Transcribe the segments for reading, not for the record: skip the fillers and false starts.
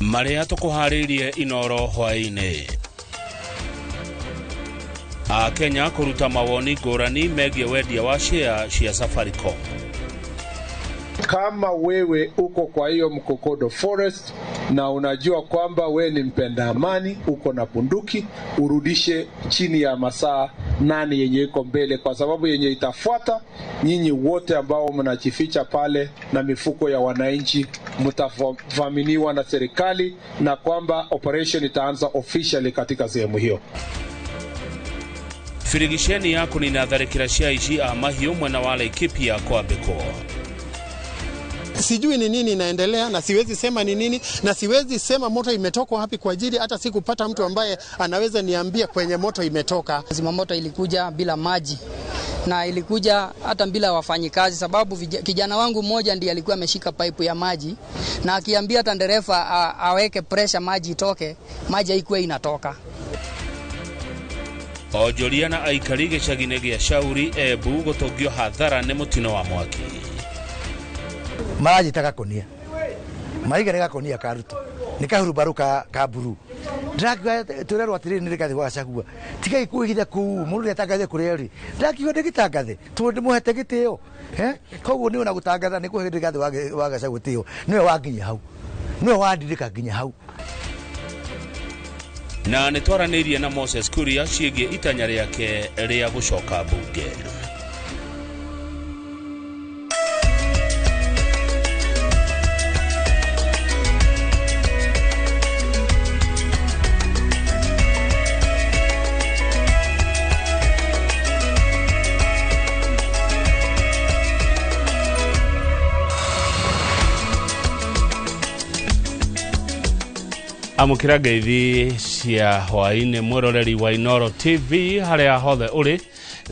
Maria tukuharirie inoro hwaine. Kenya kuruta mawoni ngurani megie wendia wa share cia Safaricom. Kama wewe uko kwa hiyo Mkokodo Forest na unajua kwamba we ni mpenda amani, uko na bunduki, urudishe chini ya masaa 8 yenye iko mbele, kwa sababu yenye itafuata nyinyi wote ambao mnajificha pale na mifuko ya wananchi mtavaminiwa na serikali, na kwamba operation itaanza officially katika sehemu hiyo. Firigisheni yako ni nadharikira cia ici mahiu mwena wa Laikipia kwa Beko. Sijui ni nini inaendelea na siwezi sema ni nini, na siwezi sema moto imetoka wapi kwa ajili hata sikupata mtu ambaye anaweza niambia kwenye moto imetoka. Zimamoto ilikuja bila maji na ilikuja hata bila wafanyikazi, sababu kijana wangu mmoja ndiye alikuwa ameshika pipe ya maji na akiambia hata dereva aweke pressure maji itoke, maji haikuwa inatoka. Ojoriana aikari gicagine gia Shauri Embu gutogio hathara ni mutino wa mwaki. Maji takakonia. Maiga nikakonia karuto. Nikahurubaruka kaburu. Ndakwa turero atiri nirikathi wacagua. Tigai kuhitha ku mundu yatangathe kureri. Ndakiwa ndigitangathe. Tundi muhete gitio. Koguo ni ona gutangatha ni kuhindikathi wagacagua tio. Niwe wanginya hau. Niwe wandirika nginya hau. Na nitwaranirie na Moses Kuria ciĩgie itanya rĩake rĩa gucoka bunge. Amukira ngeithi cia hwaine mwiroreri wa Inoro TV haria hothe uri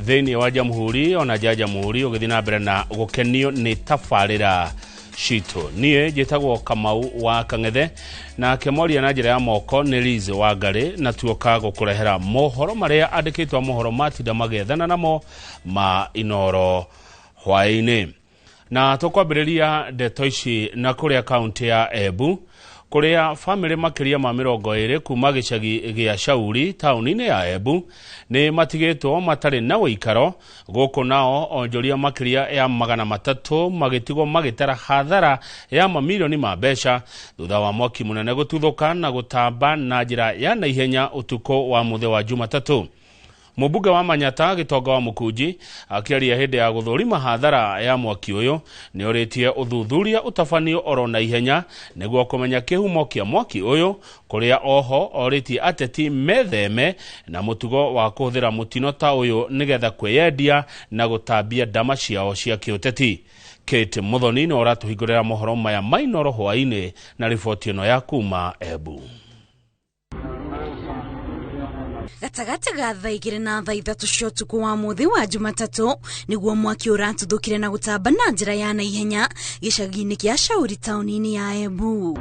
thiini wa jamhuri ona jamhuri ugithi na mbere na gukenio ni tafarira cito. Nie njitagwo Kamau wa Kangethe na kemoria na njira ya moko ni Liz wa Ngari, na tuoka gukurehera mohoro maria andikitwa mohoro matinda magethana namo ma Inoro hwaine. Na tukwambiriria ndeto ici na kuria kaunti ya Embu kuria family makiria ma 20 kuma gicagi gia Shauri tauni-ini ya Embu ni matigitwo matari na uikaro guku, nao onjoria makiria ya 300 magitigwo magitara hathara ya mamilioni ma mbeca thutha wa mwaki munene gututhuka na gutamba na njira ya naihenya utuko wa muthe wa Jumatatu. Mubuga wa Manyata Gitonga wa Mukunji akiaria hindi ya guthurima hathara ya mwaki uyu ni oritie uthuthuria utafanio oro na ihenya niguo kumenya kihumo kia mwaki uyu, kuria oho oritie ateti metheme na mutugo wa kuhuthira mutino ta uyu nigetha kweyendia na gutambia ndama ciao cia kiuteti. Kate Muthoni no ratuhingurira mohoro maya mainoro hwaine na riboti ino ya kuma Embu. Gatagati ga thaa 2 na thaa 3 cia utuku wa muthi wa Jumatatu niguo mwaki uratuthukire na gutamba na njira ya naihenya gicagi-ini kia Shauri tauni-ini ya Embu.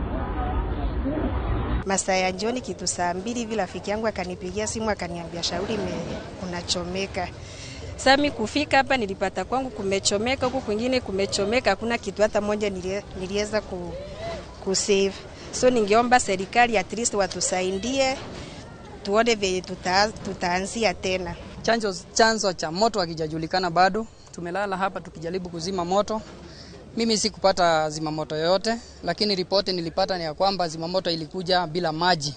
Masaa ya jioni kitu saa 2 hivi rafiki yangu akanipigia simu akaniambia Shauri unachomeka. Sasa mimi kufika hapa nilipata kwangu kumechomeka, huko kwingine kumechomeka, hakuna kitu hata moja niliweza kusave. So ningeomba serikali at least watusaidie tuone vile tutaanzia tena. Chanzo cha moto hakijajulikana bado. Tumelala hapa tukijaribu kuzima moto. Mimi sikupata zimamoto yoyote, lakini ripoti nilipata ni ya kwamba zimamoto ilikuja bila maji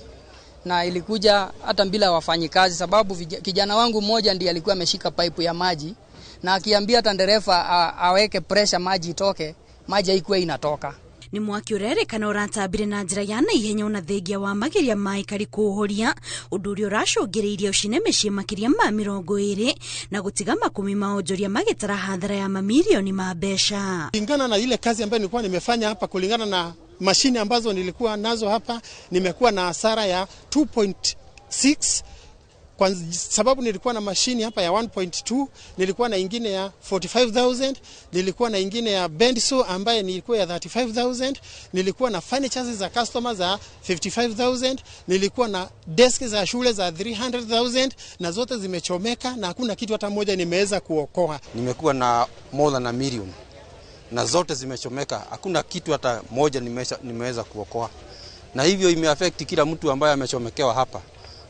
na ilikuja hata bila wafanyikazi, sababu kijana wangu mmoja ndiye alikuwa ameshika pipe ya maji na akiambia hata dereva aweke pressure maji itoke, maji haikuwa inatoka. Ni mwaki urerekana uratabire na njira ya naihenya unathengia wa mageria maikari kuhoria undu uria uracungiriirie ucine micii makiria ma 20 na gutiga makumi maonjoria magitara hathara ya mamilioni ma mbeca. Kulingana na ile kazi ambayo nilikuwa nimefanya hapa, kulingana na mashine ambazo nilikuwa nazo hapa, nimekuwa na hasara ya 2.6 kwa sababu nilikuwa na mashini hapa ya 1.2, nilikuwa na ingine ya 45,000, nilikuwa na ingine ya Benso ambaye nilikuwa ya 35,000, nilikuwa na furnitures za customers za 55,000, nilikuwa na desk za shule za 300,000, na zote zimechomeka na hakuna kitu hata moja nimeweza kuokoa. Nimekuwa na more than a million na zote zimechomeka, hakuna kitu hata moja nimeweza kuokoa. na hivyo imeaffect kila mtu ambaye amechomekewa hapa.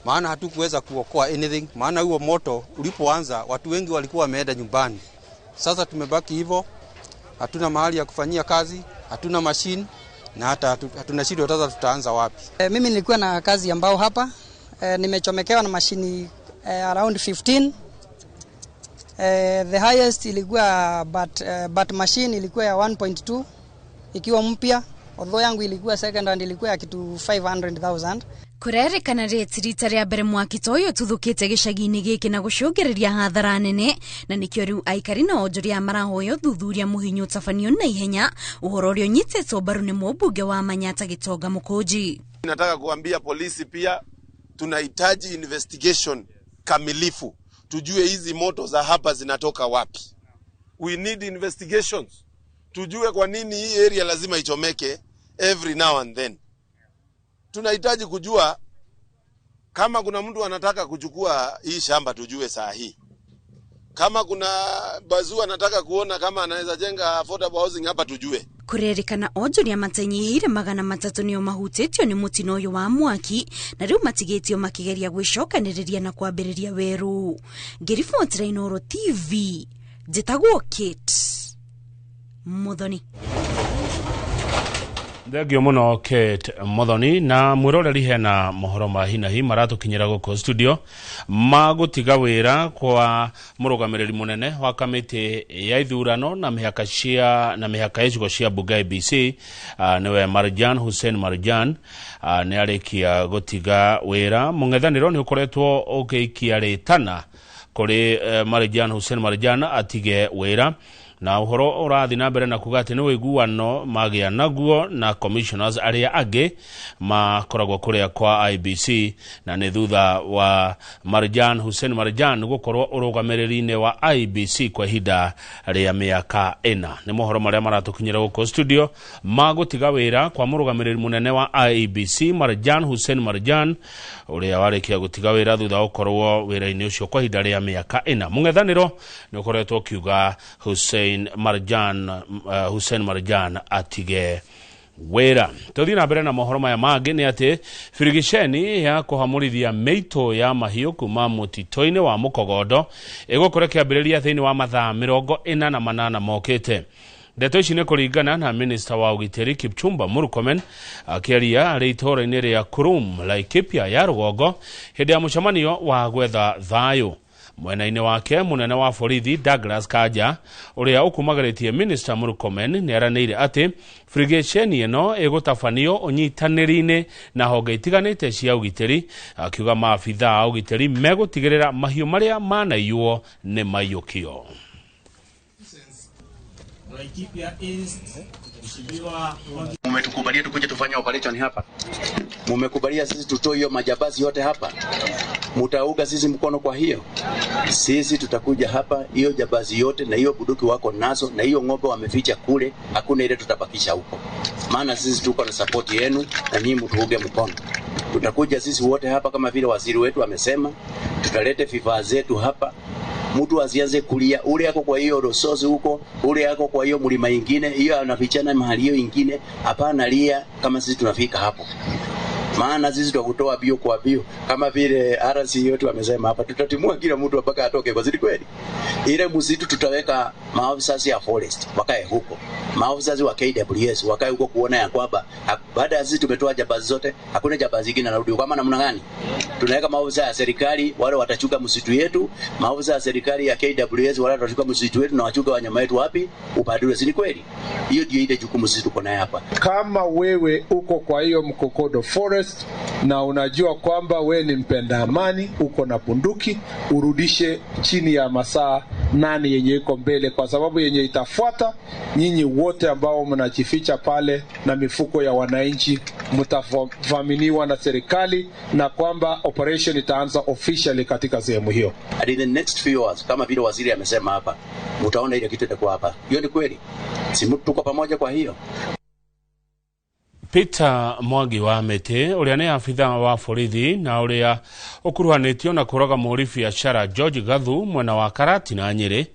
Maana hatukuweza kuokoa anything, maana huo moto ulipoanza watu wengi walikuwa wameenda nyumbani. Sasa tumebaki hivyo, hatuna mahali ya kufanyia kazi, hatuna machine na hata hatuna shida sasa tutaanza wapi. Mimi nilikuwa na kazi ambao hapa nimechomekewa na mashini around 15. The highest ilikuwa but machine ilikuwa ya 1.2 ikiwa mpya, although yangu ilikuwa second hand ilikuwa ya kitu 500,000. Kurerikana reti rita ria mbere mwaki toyo tuthukite gicagi-ini giki na gucungiriria hathara nene, na nikio riu aikari na onjoria marahoyo thuthuria muhinyu tafanio na ihenya uhoro rio nyititwo mbaru ni mũmbunge wa Manyata Gitonga Mukunji. Nataka kuambia polisi pia tunahitaji investigation kamilifu, tujue hizi moto za hapa zinatoka wapi. We need investigations, tujue kwa nini hii area lazima ichomeke every now and then. Tunahitaji kujua kama kuna mtu anataka kuchukua hii shamba, tujue saa hii. Kama kuna bazua anataka kuona kama anaweza jenga affordable housing hapa, tujue. Kurerikana onjoria matanyihire 300 nio mahutitio ni mutino uyu wa mwaki, na riu matigitio makigeria gwicokaniriria na kwambiriria weru. Ngiribotira Inooro TV, njitagwo Kate Muthoni. Thegio muno Kate Muthoni, na mwiroreri hena mohoro ma hinahi maratukinyira guko studio magutiga wira kwa murugamiriri munene wa kamiti ya ithurano na mihaka icigo cia bunge IEBC niwe Marjan Hussein Marjan ni arikia gutiga wira. Mung'ethaniro ni ukoretwo ukiikia ritana kuri Marjan Hussein Marjan atige wira, na uhoro urathi na mbere na kuga ati ni wiguano magia naguo na commissioners aria age makoragwo kuria kwa IEBC, na ni thutha wa Marjan Hussein Marjan gukorwo urugamiriri-ini wa IEBC kwa ihinda ria miaka 4. Ni mohoro maria maratukinyira guko studio magutiga wira kwa murugamiriri munene wa IEBC Marjan Hussein Marjan uria warikia gutiga wira thutha ukorwo wira-ini ucio kwa ihinda ria miaka 4. Mung'ethaniro ni ukoretwo kiuga Hussein Marjan atige wira. Tuthi na mbere na mohoro maya mangi ni ati firigisheni ya kuhamurithia meito ya mahiu kuma mutito-ini wa Mukogodo igukore kiambiriria thiini wa mathaa 48 mokite. Ndeto ici ni kuringana na Minister wa Ugiteri Kipchumba Murkomen akiaria ari itora-ini ria Kurum Laikipia ya Rugongo hindi ya mucemanio wa gwetha thayu. Mwena-ini wake munene wa borithi Douglas Kanja uria ukumagaritie Minister Murkomen ni aranire ati frigation ino igutafanio unyitaniri-ini na honge itiganite cia ugiteri, akiuga maabitha a ugiteri megutigirira mahiu maria manaiywo ni mayukio. Mumetukubalia tukuje tufanye operation hapa. Mumekubalia sisi tutoe hiyo majambazi yote hapa. Mutauga sisi mkono, kwa hiyo sisi tutakuja hapa hiyo jambazi yote na hiyo buduki wako nazo na hiyo ng'ombe wameficha kule, hakuna ile tutabakisha huko. Maana sisi tuko na support yenu na nyinyi mtuuge mkono. Tutakuja sisi wote hapa kama vile waziri wetu amesema, tutalete vifaa zetu hapa. Mtu asianze kulia ule yako kwa hiyo rosozi huko, ule yako kwa hiyo mlima ingine, hiyo anafichana mahali hiyo ingine. Hapana, lia kama sisi tunafika hapo. Maana sisi tutakutoa bio kwa bio kama vile RC yetu amesema hapa, tutatimua kila mtu mpaka atoke. Kwa zidi kweli ile msitu tutaweka maofisa ya forest wakae huko, maofisa wa KWS wakae huko kuona ya kwamba baada ya sisi tumetoa jambazi zote hakuna jambazi nyingine narudi. Kama namna gani tunaweka maofisa ya serikali wale watachuka msitu yetu, maofisa ya serikali ya KWS wale watachuka msitu wetu na wachuka wanyama wetu wapi upadure. Si kweli? Hiyo ndio ile jukumu sisi tuko nayo hapa. Kama wewe uko kwa hiyo Mkokodo forest na unajua kwamba we ni mpenda amani, uko na bunduki, urudishe chini ya masaa 8 yenye iko mbele, kwa sababu yenye itafuata nyinyi wote ambao mnajificha pale na mifuko ya wananchi mtavaminiwa na serikali, na kwamba operation itaanza officially katika sehemu hiyo. And in the next few hours, kama vile waziri amesema hapa, mtaona ile kitu itakuwa hapa. Hiyo ni kweli. Si mtu tuko pamoja kwa hiyo. Peter Mwangi wa Mete uria ni afitha wa borithi na uria ukuruhanitio na kuroga muri biashara George Gathu mwena wa Karati na Nyeri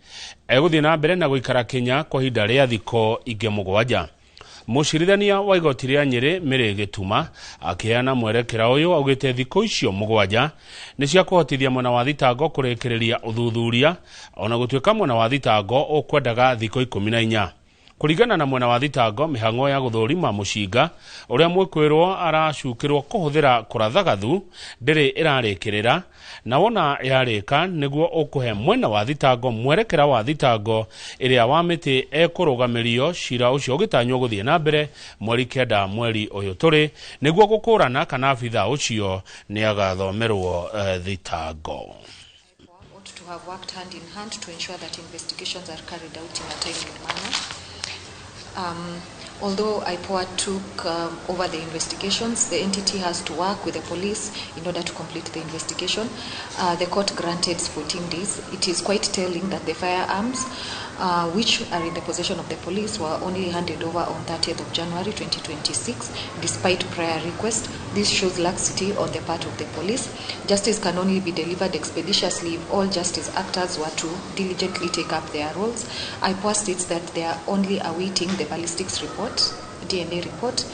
eguthii na mbere na guikara Kenya kwa ihinda ria thiko 7. Mucirithania wa igoti ria Nyeri Mary Gituma akiana mwerekera uyu augite thikũ icio mugwanja ni cia kuhotithia mwena wa thitango kurekereria uthuthuria ona gutuika mwena wa thitango ukwendaga thikũ 14. Kuringana na mwena wa thitango mihango ya guthurima mucinga uria mwikwirwo aracukirwo kuhuthira kurathagathu ndiri irarekerera na wona yarika niguo ukuhe mwena wa thitango mwerekera wa thitango iria wamiti ekurugamirio cira ucio gitanywo guthie na mbere mweri 9 mweri uyu turi niguo gukurana kana abitha ucio ni agathomerwo thitango. To have worked hand in hand to ensure that investigations are carried out in a timely manner. Although IPOA took over the investigations, the entity has to work with the police in order to complete the investigation. The court granted 14 days. It is quite telling that the firearms, which are in the possession of the police, were only handed over on 30th of January 2026, despite prior request. This shows laxity on the part of the police. Justice can only be delivered expeditiously if all justice actors were to diligently take up their roles. IPOA states that they are only awaiting the ballistics report, DNA report,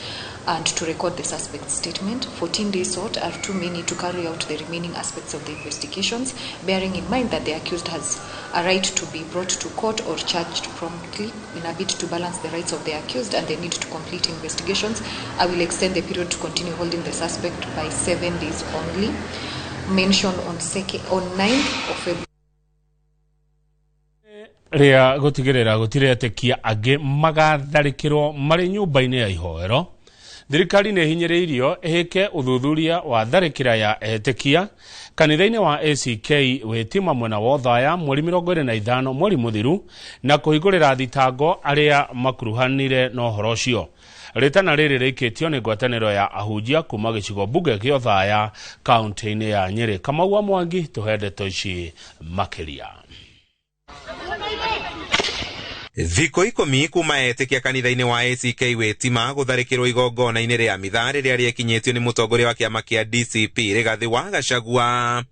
and to record the suspect's statement. 14 days sought are too many to carry out the remaining aspects of the investigations, bearing in mind that the accused has a right to be brought to court or charged promptly in a bid to balance the rights of the accused and the need to complete investigations. I will extend the period to continue holding the suspect by 7 days only. Mentioned on 9th of February. Ria gutigirira gutire atekia age magatharikirwo mari nyumba-ini ya ihoero. Thirikari ni hinyiriirio ihike uthuthuria wa tharikira ya etekia kanitha-ini wa ACK witima mwena wa Othaya mweri 25 mweri muthiru na kuhingurira thitango aria makuruhanire no horo ucio. Ritana riri rikitio ni ngwataniro ya ahunjia kuma gicigo bunge kia Othaya kaunti-ini ya Nyeri. Kamau Mwangi tuhende toici makiria. Thiko 10 kuma etekia kanitha-ini wa ACK witima gutharikirwo igongona-ini ria mitha riria riekinyitio ni mutongoria wa kiama kia DCP Rigathi wa Gachagua.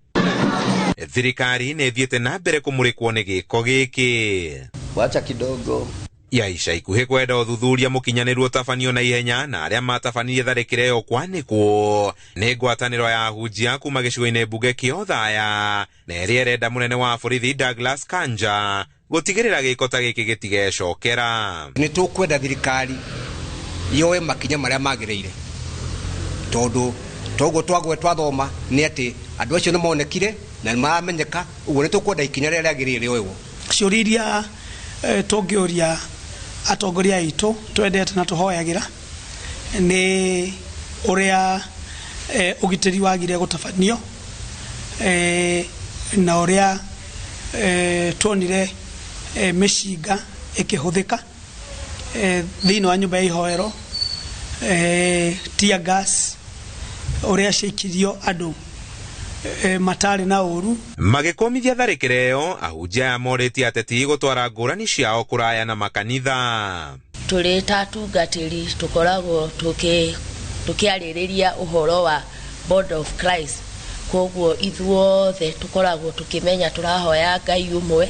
Thirikari ni thiete na mbere kumurikwo ni giko giki. Wacha kidogo ya ica ikuhi kwenda uthuthuria mukinyaniru utafanio na ihenya na aria matafanirie tharikira iyo kwanikwo ni ngwataniro ya ahunjia kuma gicigo-ini bunge kia Othaya na iria irenda munene wa borithi Douglas Kanja gutigirira giko ta giki gitigecokera. Ni tukwenda thirikari yoe makinya maria magirire tondu togo twagwe twathoma ni ati andu acio ni monekire na ni maramenyeka uguo ni tukwenda ikinya riria riagirire yoewo ciuriria tungioria atongoria itu twendete na tuhoyagira ni uria ugitiri wagire gutafanio na uria tuonire mishinga ikihuthika thiini wa nyumba ya ihoero tear gas uria cikirio andu matari na uru magikomithia tharikira iyo ahunjia morĩtie ateti gutwara ngũrani ciao kuraya na makanitha. Turi tatungatiri tukoragwo tukiarĩrĩria uhoro wa Body of Christ, koguo ithuothe tukoragwo tukimenya turahoya Ngai umwe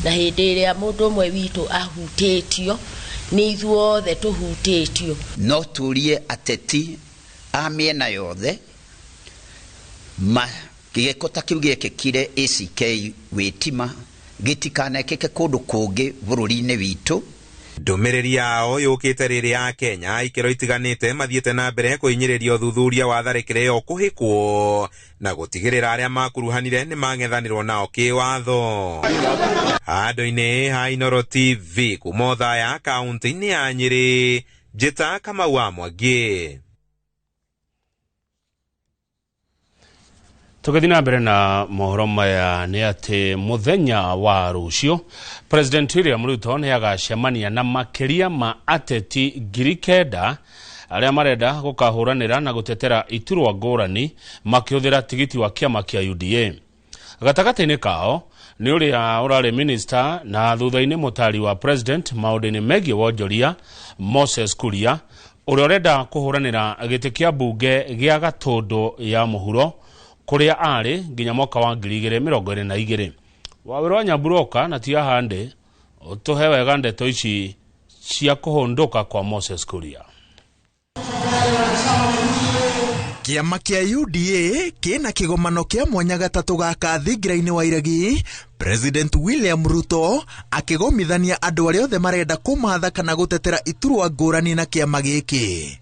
na hindi iria mundu umwe witu ahutĩtio ni ithuothe tuhutĩtio. No turie ateti a miena yothe giko ta kiu giekekire ACK witima gitikanekeke kundu kungi bururi-ini witu. Ndumiriri yao yukite riri ya Kenya ikiro itiganite mathiete na mbere kuhinyiriria uthuthuria wa tharikira iyo kuhikwo na gutigirira aria makuruhanire ni mang'ethanirwo nao kiwatho. Handu-ini ha Inooro TV kuma Othaya kaunti-ini ya Nyeri, njita Kamau Mwangi. Tukithina mbere na mohoro maya ni ati muthenya wa rucio President William Ruto ni agacemania na makiria ma ateti 9,000 aria marenda gukahuranira na gutetera iturwa ngurani makihũthĩra tigiti wa kiama kia UDA. Gatagati-ini kao ni uria urari minister na thutha-ini mutari wa president maũndũ-inĩ megie wonjoria Moses Kuria uria urenda kuhuranira giti kia bunge gia Gatundu ya muhuro kuria ari nginya mwaka wa 2022. Wawĩra wa Nyamburoka na tia hande utuhe wega ndeto ici cia kuhondoka kwa Moses Kuria. Kiama kia UDA kina kigomano kia mwanya gatatu gaka thingira-ini wa iregi, President William Ruto akigomithania andu aria othe marenda kumatha kana gutetera iturwa ngurani na kiama giki.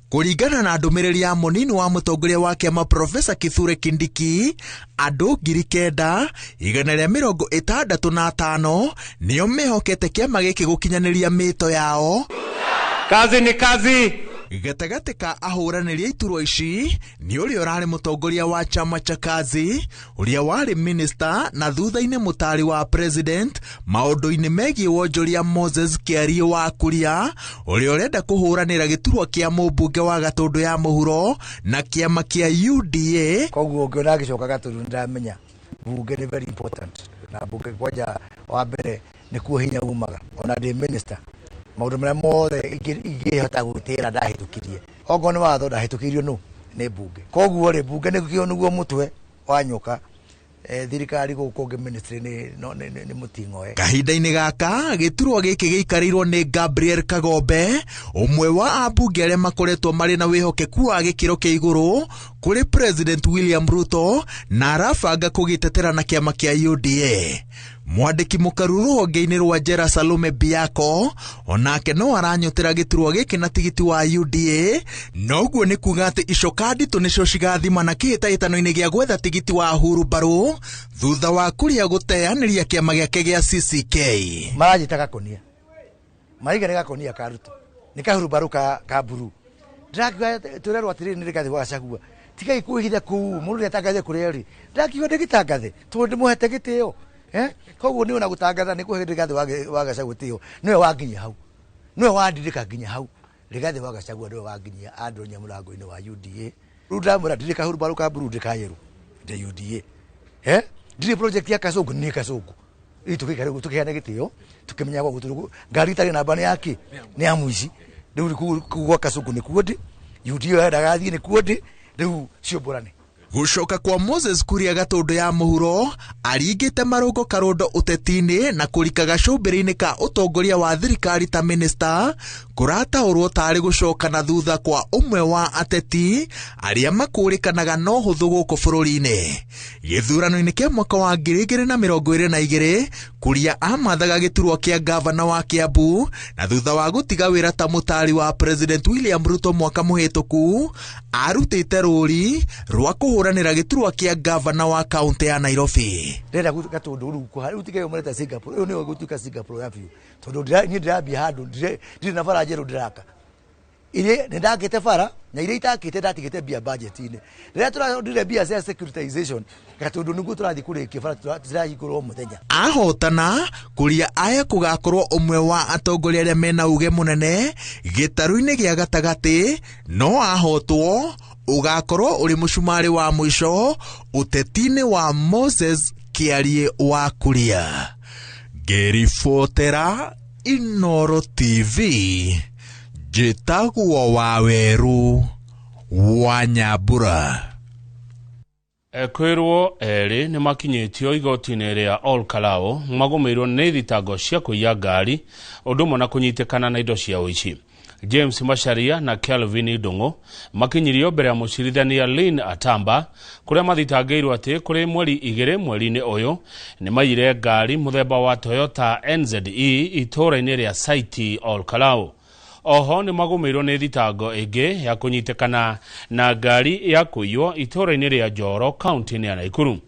Kuringana na ndumiriri ya munini wa mutongoria wa kiama Profesa Kithure Kindiki, andu 9,165 nio mehokete kiama giki gukinyaniria mito yao. Kazi ni kazi. Gatagati ka ahuraniri iturwa ici ni uria urari mutongoria wa chama cha Kazi, uria wari minister na thutha-ini mutari wa president maundu-ini megie wonjoria Moses Kiarie wa Kuria, uria urenda kuhuranira giturwa kia mubunge wa Gatundu ya Muhuro na kiama kia UDA. Koguo ungiona gicoka Gatundu ndamenya bunge ni very important, na bunge kwaja wa mbere ni kuo hinya umaga ona ndi minister maundu maria mothe ingihota gutira ndahitukirie ongo ni watho ndahitukirio no ni bunge. Koguo ri bunge ni kio niguo mutwe wa nyoka thirikari gukunge ministry ni mutingoe. Kahinda-ini gaka giturwa giki giikarirwo ni Gabriel Kagombe, umwe wa abunge aria makoretwo mari na wihokeku wa gikiro kia iguru kuri President William Ruto na arabanga kugitetera na kiama kia UDA. Mwandiki mukaru ruhonge-ini rwa Jera Salome Biako onake no aranyotera giturwa giki na tigiti wa UDA, noguo ni kuga ati icoka nditu nicio cigathimana kihitahitano-ini gia gwetha tigiti wa Uhuru Baru thutha wa Kuria guteaniria kiama giake gia CCK. Marajitaga konia marigere gakonia karuto nika Uhuru Baru ka buru ndakiwa turerwa atiri nirikathi wacagua tigai kuhitha ku mundu yatangathe kureri ndakiwa ndigitangathe tondu muhete gitio koguo ni ona gutangatha ni kuhindikathi wagacagua tio niwe wanginya hau niwe wandindika nginya hau rigathi wagacagua niwe wanginya andu nyamurango-ini wa UDA rudamura ndirika Uhuru Baru ka buru ndikayeru de UDA ndiri project ya Kasongo ni Kasongo tukihana gitio tukimenya kwa guturugu ngari tari na bana yake ni amuici riu kugwa Kasongo ni kuodi UDA ndagathie ni kuodi riu ciomborane. Gucoka kwa Moses Kuria Gatundu ya Muhuro aringite marungo karundo uteti-ini na kurika gacumbiri-ini ka utongoria wa thirikari ta minister kurataurwo tari gucoka na thutha kwa umwe wa ateti aria makurikanaga no huthu guku bururi-ini. Githurano-ini kia mwaka wa 2022 Kuria amathaga giturwa kia gavana wa Kiambu na thutha wa gutiga wira ta mutari wa President William Ruto mwaka muhituku arutite ruri rwa kuhuranira giturwa kia gavana wa kaunti ya Nairobi. Ndenda Gatundu ru ku hari utige umureta Singapore uyu niwe gutuka Singapore yapi tondu ni ndabi handu ndire na fara jeru ndiraka ile ndakite fara na ile itakite ndatigite bia budget-ini rira turandire bia cia securitization Gatundu nugu turathi kurikia fara turahingurwo muthenya. Ahotana Kuria aya kugakorwo umwe wa atongoria aria mena uge munene gitaru-ini gia gatagati, no ahotwo ugakorwo uri mucumari wa mwisho uteti-ini wa Moses Kiarie wa Kuria. Gerifotera Inoro TV Jitagwo Waweru wa Nyambura. Kwirwo eri ni makinyitio igoti-ini ria Ol Kalou magomeirwo ni thitango cia kuiya ngari undu mona kunyitikana na indo cia uici. James Macharia na Kelvin Idungu makinyirio mbere ya mucirithania Lynn Atamba kuria mathitangĩirwo ati kuri mweri 2 mweri-ini uyu ni maire ngari muthemba wa Toyota NZE itura-ini ria site Ol Kalou. Oho ni magomeirwo ni thitango ingi ya kunyitikana na ngari ya kuiywo itura-ini ria Njoro kaunti-ini ya Nakuru.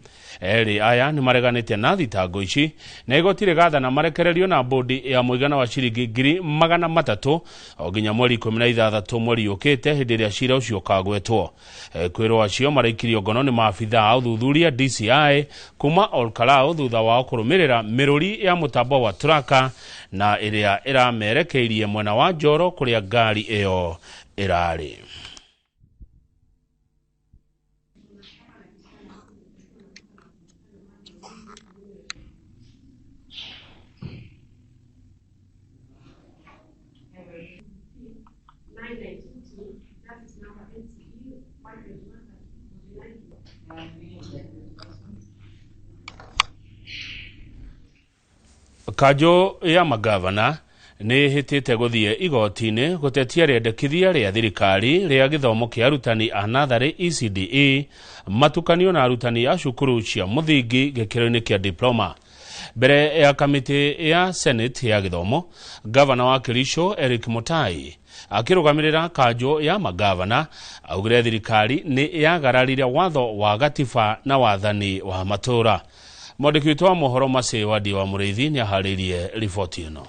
Eri aya ni mareganite na thitango ici na igotire gathana marekererio na bodi ya muigana wa ciringi 300,000 o nginya mweri 16 mweri ukite hindi ria cira ucio kagwetwo. Kwirwo acio maraikirio ngono ni maabitha a uthuthuria DCI kuma Ol Kalou thutha wa kurumirira miruri ya mutambo wa Traka na iria iramerekeirie mwena wa Njoro kuria ngari iyo irari. Kajo ya magavana nĩ hĩtĩte gũthiĩ igoti-inĩ gũtetia rĩendekithia rĩa thirikari rĩa gĩthomo kĩa arutani a natharĩ ECDE matukanio na arutani a cukuru cia mũthingi gĩkĩro-inĩ kĩa diploma. Mbere ya kamĩtĩ ya Senate ya gĩthomo, gavana wa Kericho Eric Mutai akĩrũgamĩrĩra kanjũ ya magavana augire thirikari nĩ yagararire watho wa gatiba na wathani wa matũra. Mwandĩki witũ wa mohoro Mase Wadi wa Mũrĩithi nĩ aharĩirie riboti ĩno.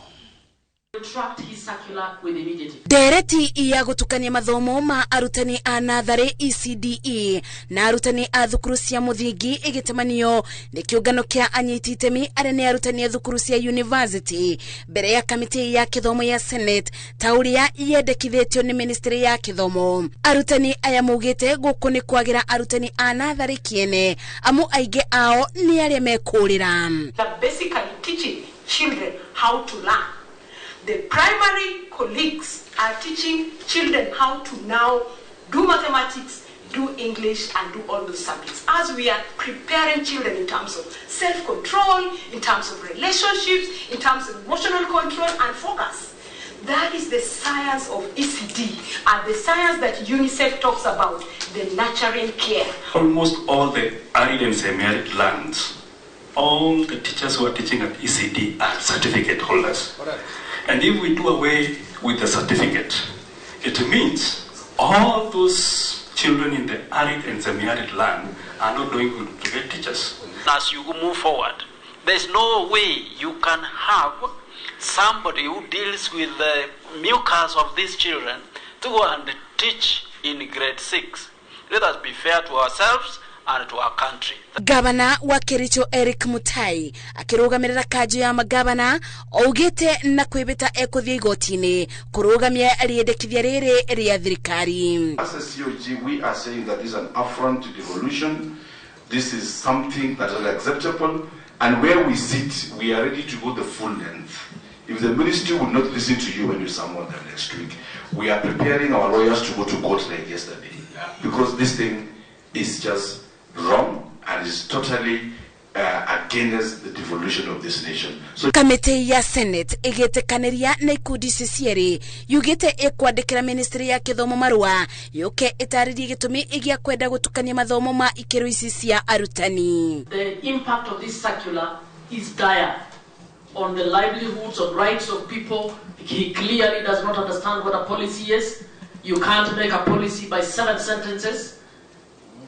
Ndereti ya gũtukania mathomo ma arutani a natharĩ ECDE na arutani a thukuru cia mũthingi ĩgĩtemanio nĩ kĩũngano kĩa anyiti itemi arĩa nĩ arutani a thukuru cia university mbere ya kamĩtĩ ya gĩthomo ya Senate ta ũrĩa yendekithĩtio nĩ ministry ya gĩthomo. Arutani aya maugĩte gũkũ nĩ kwagĩra arutani a natharĩ kĩene amu aingĩ ao nĩ arĩa mekũrĩra. Basically teaching children how to learn. The primary colleagues are teaching children how to now do mathematics, do English, and do all those subjects. As we are preparing children in terms of self-control, in terms of relationships, in terms of emotional control and focus. That is the science of ECD and the science that UNICEF talks about, the nurturing care. Almost all the arid and semi-arid lands, all the teachers who are teaching at ECD are certificate holders. And if we do away with the certificate, it means all those children in the arid and semi-arid land are not going to get teachers. As you move forward, there's no way you can have somebody who deals with the mucus of these children to go and teach in grade 6. Let us be fair to ourselves and to our country. Gavana wa Kericho Eric Mutai akĩrũgamĩrĩra kanjũ ya magavana augĩte na kwĩbĩta ekũthiĩ igoti-inĩ kũrũgamia rĩendekithia rĩrĩ rĩa thirikari. As a COG, we are saying that this is an affront to devolution. This is something that is unacceptable, and where we sit, we are ready to go the full length. If the ministry would not listen to you when you summon them next week, we are preparing our lawyers to go to court like yesterday, because this thing is just wrong and is totally against the devolution of this nation. So kamĩtĩ ya Senate ĩgĩtĩkanĩria na ikundi cierĩ yugĩte ĩkwandĩkĩra ministry ya gĩthomo marũa yũke ĩtarĩrie gĩtũmi ĩgĩa kwenda gũtukania mathomo ma ikĩro ici cia arutani. The impact of this circular is dire on the livelihoods and rights of people. He clearly does not understand what a policy is. You can't make a policy by 7 sentences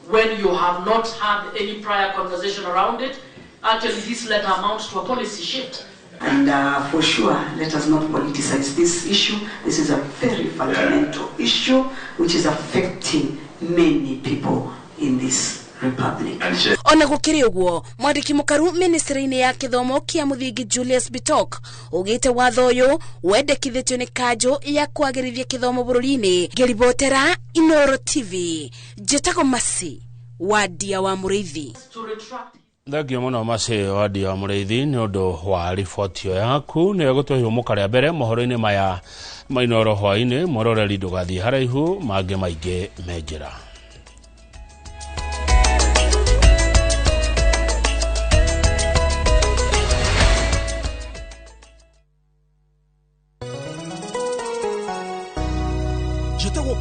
when you have not had any prior conversation around it. Actually, this letter amounts to a policy shift. And for sure, let us not politicize this issue. This is a very fundamental issue which is affecting many people in this republic. Ona gũkĩrĩ ũguo, mwandĩki mũkaru ministry-inĩ ya gĩthomo kĩa mũthingi Julius Bitok ugĩte watho ũyũ wendekithĩtio nĩ kanjũ ya kwagĩrithia gĩthomo bũrũri-inĩ. Ngĩribotera Inooro TV, njĩtagwo Mase Wadi wa Mũrĩithi. Thengio mũno Mase Wadi wa Mũrĩithi nĩ ũndũ wa riboti yaku. Nĩ gũtũhiũmũka rĩa mbere mohoro-inĩ maya ma Inooro hwaĩ-inĩ. Mũroreri ndũgathiĩ haraihu, mangĩ maingĩ menjera.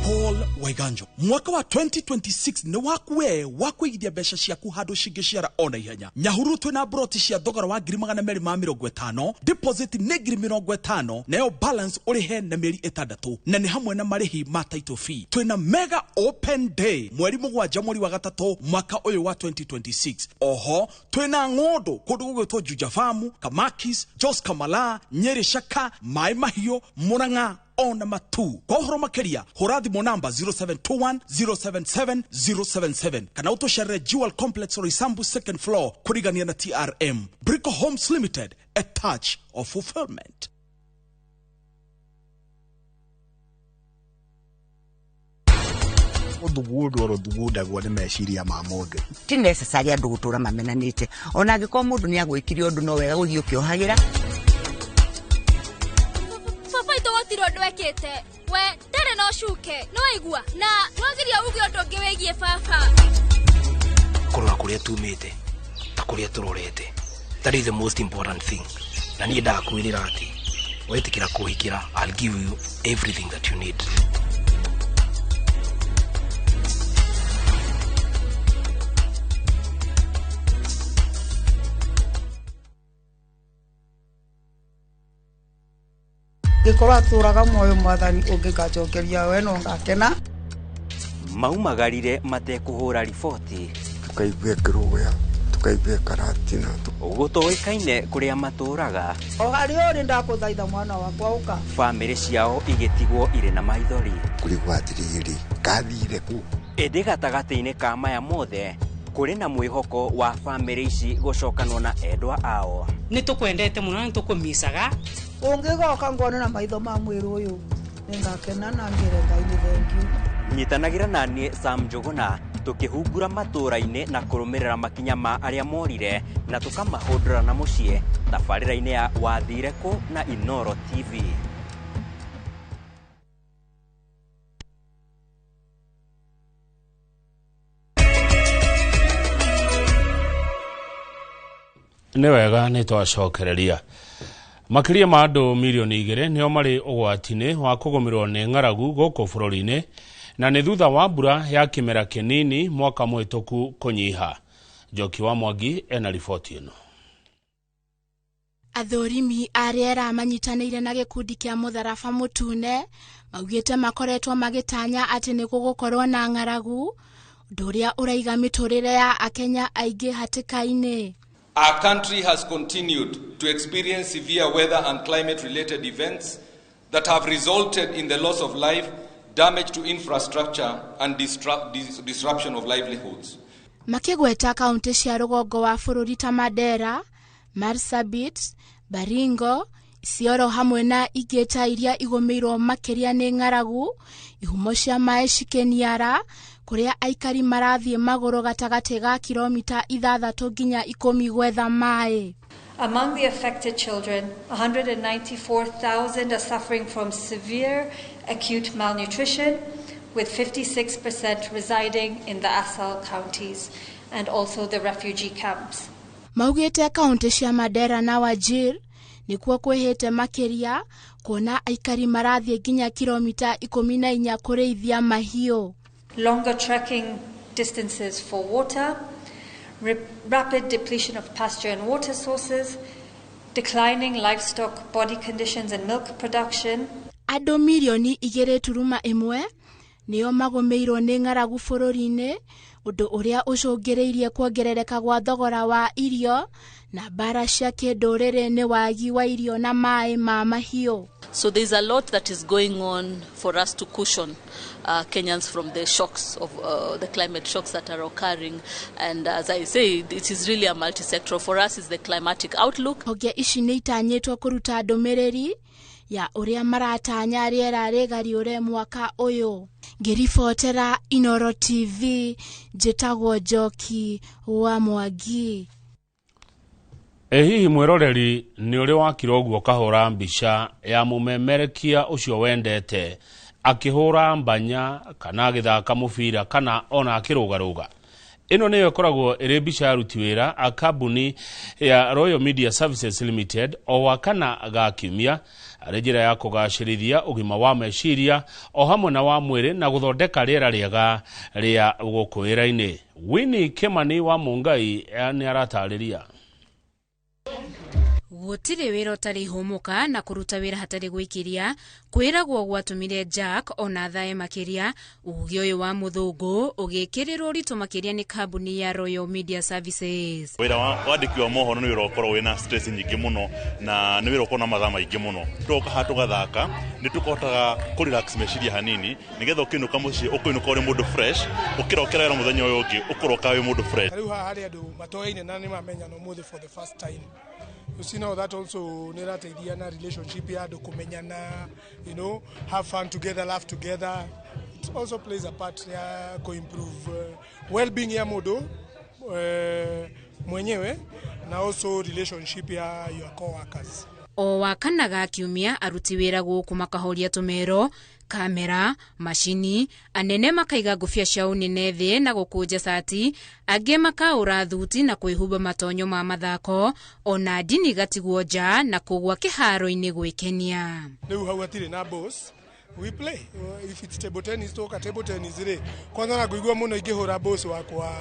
Paul Waiganjo. Mwaka wa 2026 ni wakuwe wakuigithia mbeca ciaku handu cingĩciara ona ihenya. Nyahuru twina broti cia thogora wa 250,000, deposit ni 50,000, nayo balance urihe na mĩeri 6 na ni hamwe na marĩhi ma title fee. Twina mega open day mweri 7 mweri wa 3 mwaka uyu wa 2026. Oho twina ng'ondo kundu gũgwĩtwo Juja Farm, Kamakis, Jos Kamala, Nyeri Shaka, Mai Mahiũ, Murang'a ona matu. Kwa uhoro makeria hura thimo namba 0721 077 077 kana utoshere Jewel Complex or Isambu second floor kurigania na TRM. Brico Homes Limited, a touch of fulfillment. Uthugudu uthugudagwo ni meciria ma mundu ti necessary andu gutura mamenanite ona angiko mundu ni agwikiria undu no wega guthio kiohagira Faito watiro ndwekete we ndere no shuke no igua na twagiria ugi undu ngi wegie baba kurwa kuria tumite ta kuria turorete. That is the most important thing. Na ni ndakwirira ati wetikira kuhikira, I'll give you everything that you need. Gikora turaga moyo mwathani ungikacokeria we no ngakena maumagarire matekuhura riboti tukaigwe kiruya tukaigwe karatina gutoikaine kuria maturaga o hari uri ndakuthaitha mwana wakwa uka family ciao igetigwo ire na maithori kurigwatiriri kathire ku ende gatagati-ini ka maya mothe kuri na mwihoko wa family ici gucokanwo na endwa ao ni tukwendete muno ni tukumisaga ungigoka ngone na maitho ma mwiru uyu ningakena na ngire Ngai ni thank you. Nyitanagira nanie Sam Njuguna tukihungura matura-ini na kurumirira makinya ma aria morire na tukamahundura na mucie tabarira-ini ya Wathire Ku na Inoro TV. Nĩ wega nĩ twacokereria makiria ma andũ milioni 2 nĩo marĩ ũgwati-inĩ wa kũgũmĩrwo nĩ ng'aragu gũkũ bũrũri-inĩ na nĩ thutha wa mbura ya kĩmera kĩnini mwaka mũhĩtũku kũnyiha. Njoki wa Mwangi ena riboti ĩno. Athorimi arĩa manyitanĩire na gĩkundi kĩa Mũtharaba Mũtune maugĩte makoretwo magĩtanya atĩ nĩ gũgũkorwo na ng'aragu ũndũ ũrĩa ũraiga mĩtũrĩre ya Akenya aingĩ hatĩka-inĩ. Our country has continued to experience severe weather and climate-related events that have resulted in the loss of life, damage to infrastructure, and disruption of livelihoods. Makĩgweta kaunti cia rũgongo wa bũrũri ta Mandera, Marsabit, Baringo, Isiolo hamwe na ingĩ ta iria igũmĩirwo makĩria nĩ ng'aragu, ihumo cia maĩ cikĩniara, kuria aikari marathiĩ magũrũ gatagati ga kilomita 6 nginya 10 gwetha maĩ. Among the affected children, 194,000 are suffering from severe acute malnutrition, with 56% residing in the ASAL counties and also the refugee camps. Maugĩte kaunti cia Mandera na Wajir nĩkuo kwĩhĩte makĩria kuona aikari marathiĩ nginya kilomita 14 kũrĩithia mahiũ. Longer trekking distances for water, rapid depletion of pasture and water sources, declining livestock body conditions and milk production. Andũ milioni 2.1 nĩo magũmĩirwo nĩ ng'aragu bũrũri-inĩ, ũndũ ũrĩa ũcũngĩrĩirie kuongerereka gwa thogora wa irio na mbara cia kĩndũrĩrĩ nĩ wagi wa irio na maĩ ma mahiũ. So there's a lot that is going on for us to cushion Kenyans from the shocks of the climate shocks that are occurring, and as I say, it is really a multi-sectoral. For us is the climatic outlook. Honge ici nĩ itanyĩtwo kũruta ndũmĩrĩri ya ũrĩa maratanya rĩera rĩgariũre mwaka ũyũ. Ngĩribotera Inoro TV, njĩtagwo Njoki wa Mwangi. Hihi mwĩroreri nĩ ũrĩ wakira ũguo kahũra mbica ya mũmemerekia ũcio wendete akĩhũra mbanya kana agĩthaka mũbira kana ona akĩrũgarũga? Ĩno nĩyo ĩkoragwo ĩrĩ mbica ya ruti wĩra a kambuni ya Royal Media Services Limited o wakana ga kiumia arĩ njĩra ya kũgacĩrithia ũgima wa meciria o hamwe na wa mwĩrĩ na gũthondeka rĩera rĩega rĩa gũkũ wĩra-inĩ. Winnie Kimani wa Mungai nĩ aratarĩria. Gũtirĩ wĩra ũtarĩ ihũmũka na kũruta wĩra hatarĩ gwĩkĩria kwĩragwo gwatũmire Jack ona thae makĩria ũgĩ ũyũ wa mũthũngũ ũgĩkĩrĩrwo ũritũ makĩria nĩ kambuni ya Royal Media Services. Wĩra wa wandĩki wa mohoro nĩ wĩra ũkorwo wĩna stress nyingĩ mũno na nĩ wĩra ũkorwo na mathaa maingĩ mũno. Tũroka haha tũgathaka nĩ tũkotaga kũrelax meciria hanini nĩgetha ũkĩinũka mũciĩ ũkĩinũka ũrĩ mũndũ fresh ũkĩrokera wĩra mũthenya ũyũ ũngĩ ũkũroka wĩ mũndũ fresh. Rĩu haha harĩ andũ matoyaine na nĩ mamenya no mũthĩ for the first time. You see now that also nerateithia na relationship ya andũ kumenyana, you know, have fun together, laugh together. It also plays a part ya improve well-being ya mũndũ mwenyewe na also relationship ya your co-workers. o wakanaga kiumia aruti wĩra gũkũ makahoria tũmero, kamera, macini, anene makaiga ngũbia ciao nene thĩ na gũkũnja cati, angĩ makaũra thuti na kwĩhumba matonyo ma mathako, ona ndini gatigwo nja na kũgwa kĩharo-inĩ gwĩkenia. Rĩu hau hatirĩ na boss. We play. If it's table tennis, toka table tennis re. Kwanza na kuigua muno ingihura boss wakwa.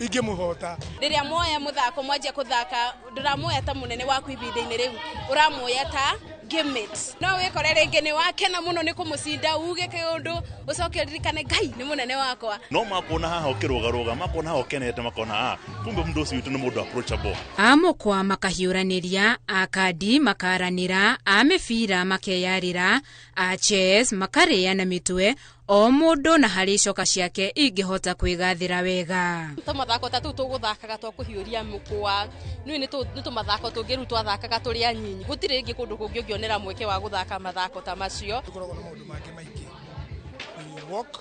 Ingimuhota. Riria moya muthako mwanjia kuthaka, ndiramoya ta munene waku ibinda-inĩ rĩu. Uramoya ta game it. No wikore ringi ni wakena muno ni kumucinda uge kiundu ucoke ririkane Ngai ni munene wakwa. No makona haha ukirugaruga, makona haha ukenete, makona kumbe mundu ucio witu ni mundu approachable. Amukwa makahiũranĩria, akadi makaranĩra, amĩbira makeyarĩra, a chess makarĩana mĩtwe, o mundu na harĩ coka ciake ingĩhota kwĩgathĩra wega. Tũmathako ta tũu tũgũthakaga twa kũhiũria mũkwa, nĩ tũmathako tũngĩ rĩu twathakaga tũrĩ anyinyi. Gũtirĩ rĩngĩ kũndũ kũngĩ ũngĩonera mweke wa gũthaka mathako ta macio. Tũkoragwo na maũndũ mangĩ maingĩ. We walk,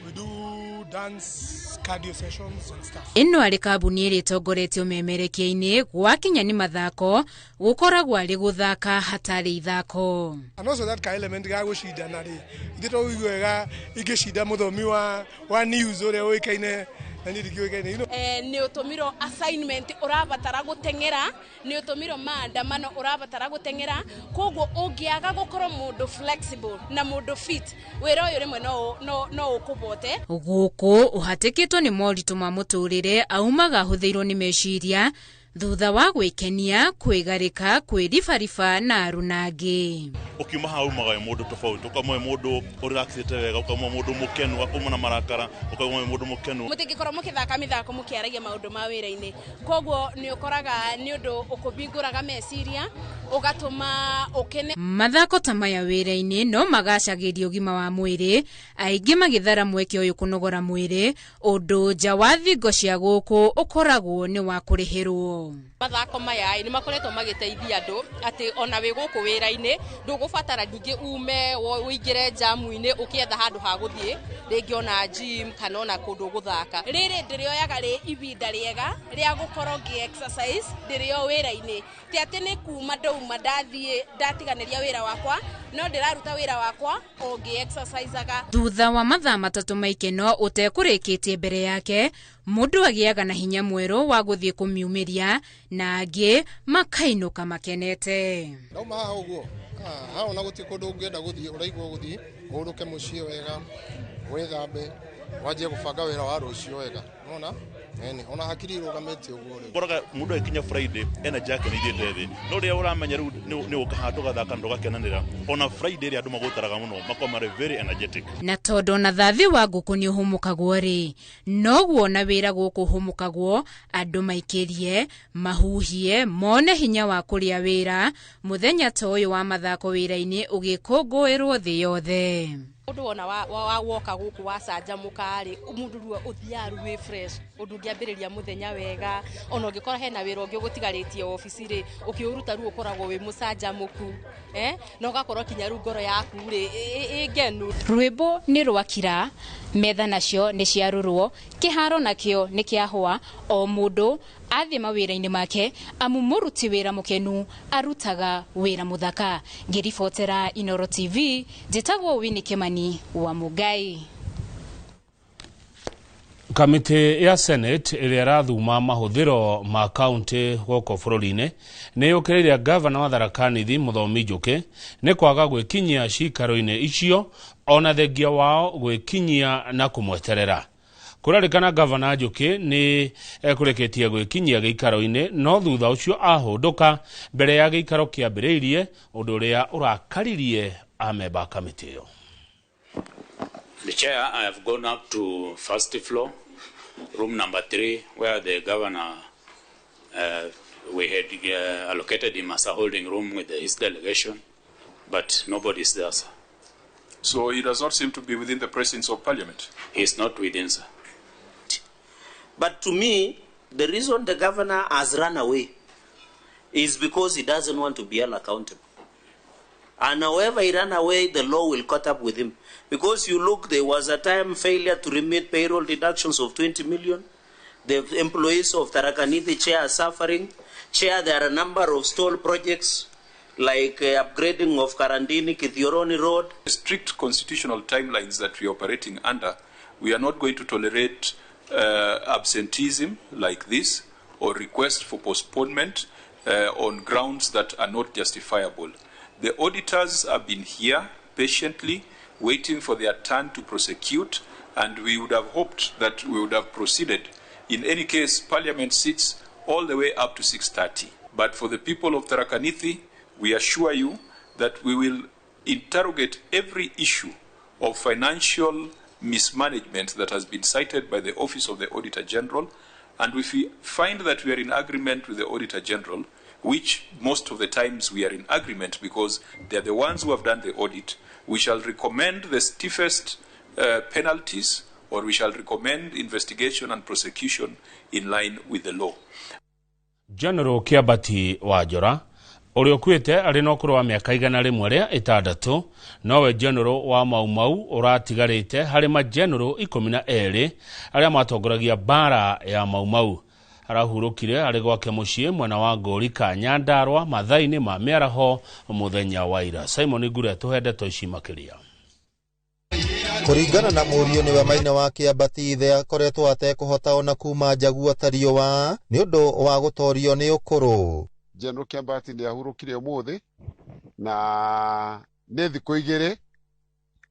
we do dance, cardio sessions and stuff. Ĩno arĩ kambuni ĩrĩa ĩtongoretie ũmemerekia-inĩ gwakinya nĩ mathako, gũkoragwo arĩ gũthaka hatarĩ ithako. And also that element ga gũcindana rĩ, ithe to wĩga ingĩcinda mũthomi wa news ũrĩa ũĩkaine na nĩ ndĩkĩũĩkaine. Nĩ ũtũmiro assignment ũrabatara gũteng'era, nĩ ũtũmiro maandamano ũrabatara gũteng'era, koguo ũngĩaga gũkorwo mũndũ flexible na mũndũ fit, wĩra ũyũ rĩmwe no ũkũbote. Gũkũ ũhatĩkĩtwo nĩ moritũ ma mũtũrĩre aumaga hũthĩirwo nĩ meciria thutha wa gwĩkenia, kwĩgarĩka, kwĩribariba na arunangi. Ukiuma hau umaga mundu tofauti, ukamwe mundu relaxite wega, ukamwe mundu mukenu, ukamwe na marakara, ukamwe mundu mukenu. Mũtingĩkorwo mũkĩthaka mĩthako mũkĩaragia maũndũ ma wĩra-inĩ, koguo nĩ ũkoraga nĩ ũndũ ũkũbingũraga meciria, ũgatũma ũkene. Mathako ta maya wĩra-inĩ no magacagĩria ũgima wa mwĩrĩ, aingĩ magĩthara mweke ũyũ kũnogora mwĩrĩ, ũndũ nja wa thingo cia gũkũ ũkoragwo nĩ wa kũrĩhĩrwo. Mathako maya nĩ makoretwo magĩteithia andũ atĩ ona wĩ gũkũ wĩra-inĩ ndũgũbatara ningĩ ume ũingĩre jamu-inĩ ũkĩetha handũ ha gũthiĩ, rĩngĩ ona gym kana ona kũndũ gũthaka. Rĩrĩ ndĩrĩoyaga rĩ ibinda rĩega rĩa gũkorwo ngĩ-exercise ndĩrĩo wĩra-inĩ, ti atĩ nĩ kuma ndauma ndathiĩ ndatiganĩria wĩra wakwa, no ndĩraruta wĩra wakwa o ngĩ-exerciseaga. Thutha wa mathaa matatũ maikeno ũtekũrĩkĩtie mbere yake, mũndũ agĩaga na hinya mwerũ wa gũthiĩ kũmiumĩria na angĩ makainũka makenete. Ndauma haha ũguo, ona gũtirĩ kũndũ ũngĩenda gũthiĩ, ũraigua gũthiĩ ũhurũke mũciĩ wega, wĩthambe, wanjie gũbanga wĩra wa rũciũ wega. Unaona? Ona hakiri irugamĩte ũguo rĩ. Koraga mundu akinya Friday energy yake nĩ ithĩte thĩ. No rĩrĩa ũramenya rĩu nĩ ũkaha tũgathaka ndũgakenanĩra. Ona Friday rĩa andũ magũtaraga mũno, makomare very energetic. Na tondũ na thathi wa ngũkũ nĩ ũhũmũkagwo rĩ, noguo na wĩra gũkũ ũhũmũkagwo, andũ maikĩrie, mahuhie, mone hinya wa kũrĩa wĩra, mũthenya ta ũyũ wa mathako wĩra-inĩ ũgĩkũngũĩrwo thĩ yothe. Ũndũ wona woka gũkũ wacanjamũka rĩ, mũndũ rua ũthiaga rũ wĩ fresh, ũndũ ũngĩambĩrĩria mũthenya wega, ona ũngĩkora hena wĩra ũngĩ ũgũtigarĩtie ofici rĩ, ũkĩũruta rũ ũkoragwo wĩ mũcanjamũku, na ũgakorwo kinya rũ ngoro yaku rĩ ĩngenu. Rwĩmbo nĩ rwakira, metha nacio nĩ ciarũrwo, kĩharo nakĩo nĩ kĩahũa, o mũndũ athiĩ mawĩra-inĩ make, amu mũruti wĩra mũkenu arutaga wĩra mũthaka. Ngĩribotera Inooro TV, njĩtagwo Winnie Kimani wa Mugai. Kamĩtĩ ya Senate ĩrĩa ĩrathuma mahũthĩro ma kaunti gũkũ bũrũri-inĩ nĩ yũkĩrĩire gavana wa Tharaka Nithi Mũthomi Njũkĩ nĩ kwaga gwĩkinyia cikaro-inĩ icio ona thengia wao gwĩkinyia na kũmweterera. Kũrarĩkana gavana Njũkĩ nĩ ekũrĩkĩtie gwĩkinyia gĩikaro-inĩ, no thutha ũcio ahũndũka mbere ya gĩikaro kĩambĩrĩirie, ũndũ ũrĩa ũrakaririe amemba kamĩtĩ ĩyo. The chair, I have gone up to first floor, room number 3, where the governor, we had allocated him as a holding room with his delegation, but nobody is there, sir. So he does not seem to be within the presence of parliament? He is not within, sir. But to me, the reason the governor has run away is because he doesn't want to be held accountable. And however he ran away, the law will caught up with him. Because you look, there was a time failure to remit payroll deductions of 20 million. The employees of Tharaka Nithi chair are suffering. Chair, there are a number of stall projects like upgrading of Karandini, Kithioroni Road. Strict constitutional timelines that we are operating under, we are not going to tolerate absenteeism like this or request for postponement on grounds that are not justifiable. The auditors have been here patiently waiting for their turn to prosecute, and we would have hoped that we would have proceeded. In any case, Parliament sits all the way up to 6:30. But for the people of Tharaka Nithi, we assure you that we will interrogate every issue of financial mismanagement that has been cited by the Office of the Auditor General, and if we find that we are in agreement with the Auditor General, which most of the times we are in agreement because they are the ones who have done the audit, we shall recommend the stiffest penalties, or we shall recommend investigation and prosecution in line with the law. General Kiabati Wajora uri okuite ari no kuru wa miaka igana rimwe ria itandatu nowe general wa Maumau uratigarite hari ma general 12 aria matongoragia bara ya Maumau arahurukire ari gwake mucii mwena wa Ngori ka Nyandarua mathaini ma miaraho muthenya wa ira. Simon Ngure tuhende toici makiria. Kuringana na murio ni wa Maina wa Kiabati ithe akoretwo atekuhota ona kuma Njagua Tariowa ni undu wa gutorio ni ukuru. General Kiabati ni ahurukire umuthi na ni thiku igiri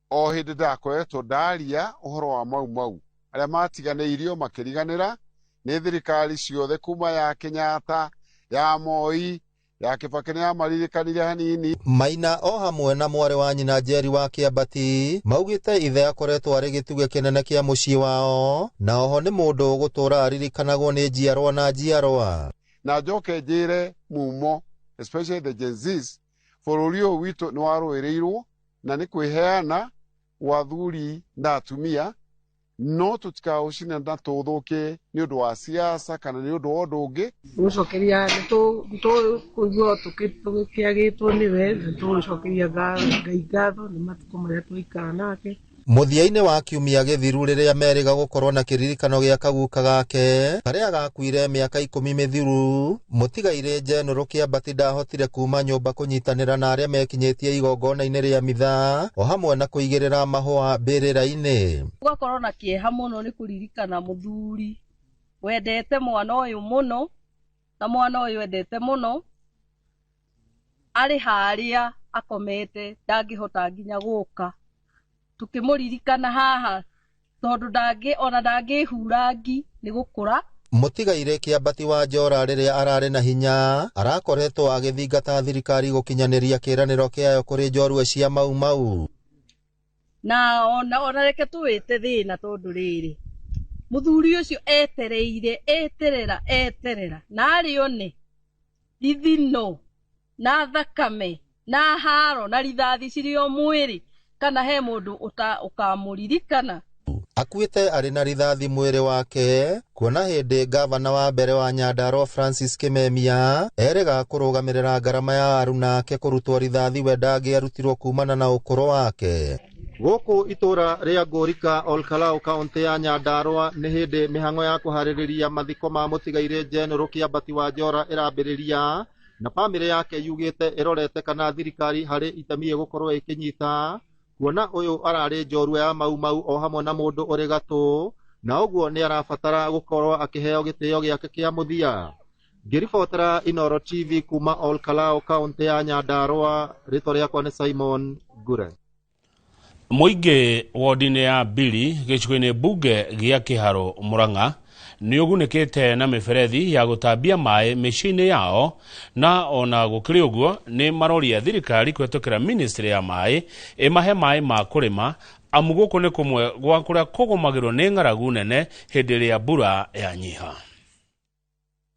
o hindi ndakoretwo ndaria uhoro wa Maumau aria matiganeirio makiriganira ni thirikari ciothe kuma ya Kenyatta, ya Moi, ya Kibaki ya maririkanire hanini. Maina o hamwe na mwari wa nyina Njeri wa Kiabati maugite ithe akoretwo ari gituge kinene kia mucii wao na oho ni mundu gutura aririkanagwo ni njiarwa na njiarwa. Na njoke njire mumo especially the Gen Zs bururi uyu witu ni waruirirwo na ni kwiheana wathuri na atumia no tutikaũcina na tuthuke ni undu wa siasa kana ni undu wa ndungi gucokeria nito kuigua tukiagitwo niwe nitucokeria ngai ngatho ni matuko maria tuikara nake. Muthiaine wa kiumia githiru riria meriga gukorwo na kiririkano gia kaguka gake karia gakuire miaka 10 mithiru mutigaire General Kiabati ndahotire kuma nyumba kunyitanira na aria mekinyitie igongona-ini ria mitha o hamwe na kuigirira mahua mbirira-ini. Gukorwo na kieha muno ni kuririkana muthuri wendete mwana uyu muno na mwana uyu wendete muno ari haria akomete ndangihota nginya guka tukimuririkana haha tondu ndangihurangi ni gukura. Mutigaire Kiabati wa Njora riria arari na hinya arakoretwo agithingata thirikari gukinyaniria kiraniro kiayo kuri njorua cia Maumau na ona reke tuwite thina tondu riri muthuri ucio eterera na ario ni ithino na thakame na haro na rithathi cirio mwiri kana he mundu ukamuririkana. Akuite ari na rithathi mwiri wake kuona hindi gavana wa mbere wa Nyandarua Francis Kimemia erega kurugamirira ngarama ya aruna ake kurutwo rithathi we ndangiarutirwo kumana na ukuru wake. Guku itura ria Ngorika Olkalau kaunti ya Nyandarua ni hindi mihango ya kuhaririria mathiko ma mutigaire General Kiabati wa Njora irambiriria na family yake yugite irorete kana thirikari hari itemi gukorwo ikinyita kuona uyu arari njorua ya Maumau o hamwe na mundu uri gatu na uguo ni arabatara gukorwo akiheo gitio giake kia muthia. Ngiribotera Inoro TV kuma Olkalau kaunti ya Nyandarua, ritwa riakwa ni Simon Ngure. Muingi wodine ya Bili gicigo-ini bunge gia Kiharo Murang'a ni ugunikite na miferethi ya gutambia mai micini yao na ona gukiri uguo ni maroria thirikari kwetukira ministry ya mai imahe mai ma kurima amu guku ni kumwe gwa kuria kugumagirwo ni ng'aragu nene hindi ria mbura ya nyiha.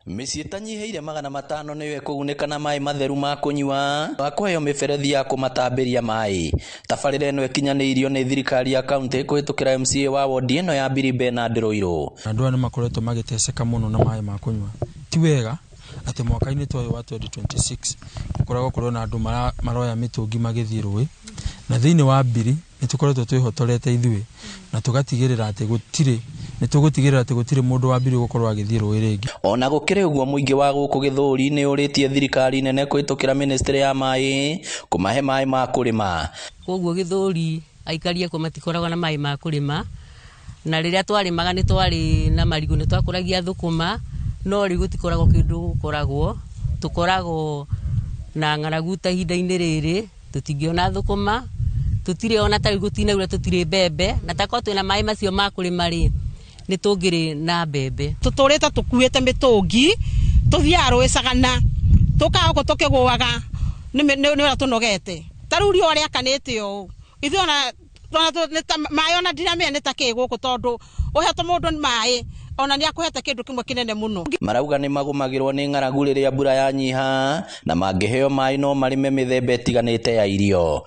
Mĩciĩ tanyiheire 500 niwe kugunĩka na maĩ matheru ma kũnyua akũheo mĩberethi ya kũmatambĩria maĩ. Tabarĩra ĩno ĩkinyanĩirio nĩ thirikari ya kaunti kũhĩtũkĩra MCA wa wodi ĩno ya Biri Bernard Roiro. Andũ aya nĩ makoretwo magĩteceka mũno na maĩ ma kũnyua. Ti wega atĩ mwaka-inĩ toyo wa 2026 gũkoragwo kũrĩ na andũ maroya mĩtũngi magĩthiĩ rũĩ na thiini wa biri nitukoretwo twihotorete ithui na tugatigirira ati gutire nitugutigirira ati gutire mundu wa biri gukorwa agithie rũĩ rĩngĩ. Ona gukire uguo muingi wa guku Githuri ni uritie thirikari nene kwitukira ministry ya mai kumahe mai ma kurima. Koguo Githuri aikarie ko matikoragwa na mai ma kurima, na riria twarimaga ni twari na marigu ni twakuragia thukuma, no riu gutikoragwo kindu gukoragwo tukoragwo na ng'aragu ta ihinda-inĩ rĩrĩ tutingiona thukuma, tutire ona tari gutinaura tutire mbembe, na takwa twina mai macio ma kurima ri ni tungiri na mbembe. Tuturite tukuite mitungi tuthia rwicagana tukauko tukigwaga ni ora tunogete taruri ori akanite o ithu ona mai ona ndiramenya take guku tondu uheto mundu mai ona ni akuhete kindu kimwe kinene muno. Marauga ni magumagirwo ni ng'aragu riria mbura yanyiha na mangiheo mai no marime mithemba itiganite ya irio.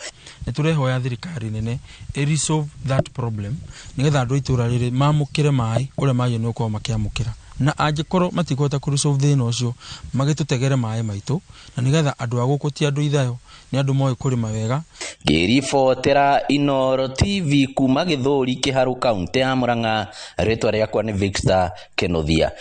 Niturehoya thirikari nene resolve that problem nigetha andu itura riri mamukire mai kuria mai no ko makiamukira, na angikorwo matikota ku resolve thina ucio magitutegere mai maitu, na nigetha andu aguku ti andu ithayo ni andu moyo kurima wega. Ngiribotera Inoro TV kuma Githuri Kiharu kaunti ya Murang'a, ritwa riakwa ni Victor Kenothia.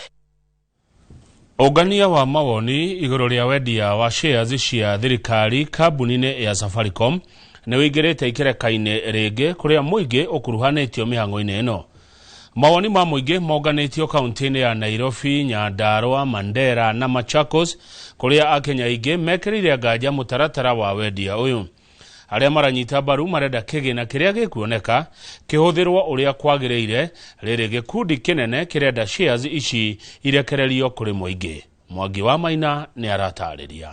Ongania wa mawoni iguru ria wendia wa shares cia thirikari kambuni-ini ya Safaricom ni wingirite ikereka-ini ringi kuria muingi ukuruhanitio mihango-ini ino. Mawoni ma muingi monganitio kaunti-ini ya Nairobi, Nyandarua, Mandera na Machakos kuria akenya ingi mekirire nganja mutaratara wa wendia uyu. Aria maranyita mbaru marenda kigina kiria gikuoneka kihuthirwo uria kwagiriire riri gikundi kinene kirenda shares ici irekererio kuri muingi. Mwangi wa Maina ni aratariria.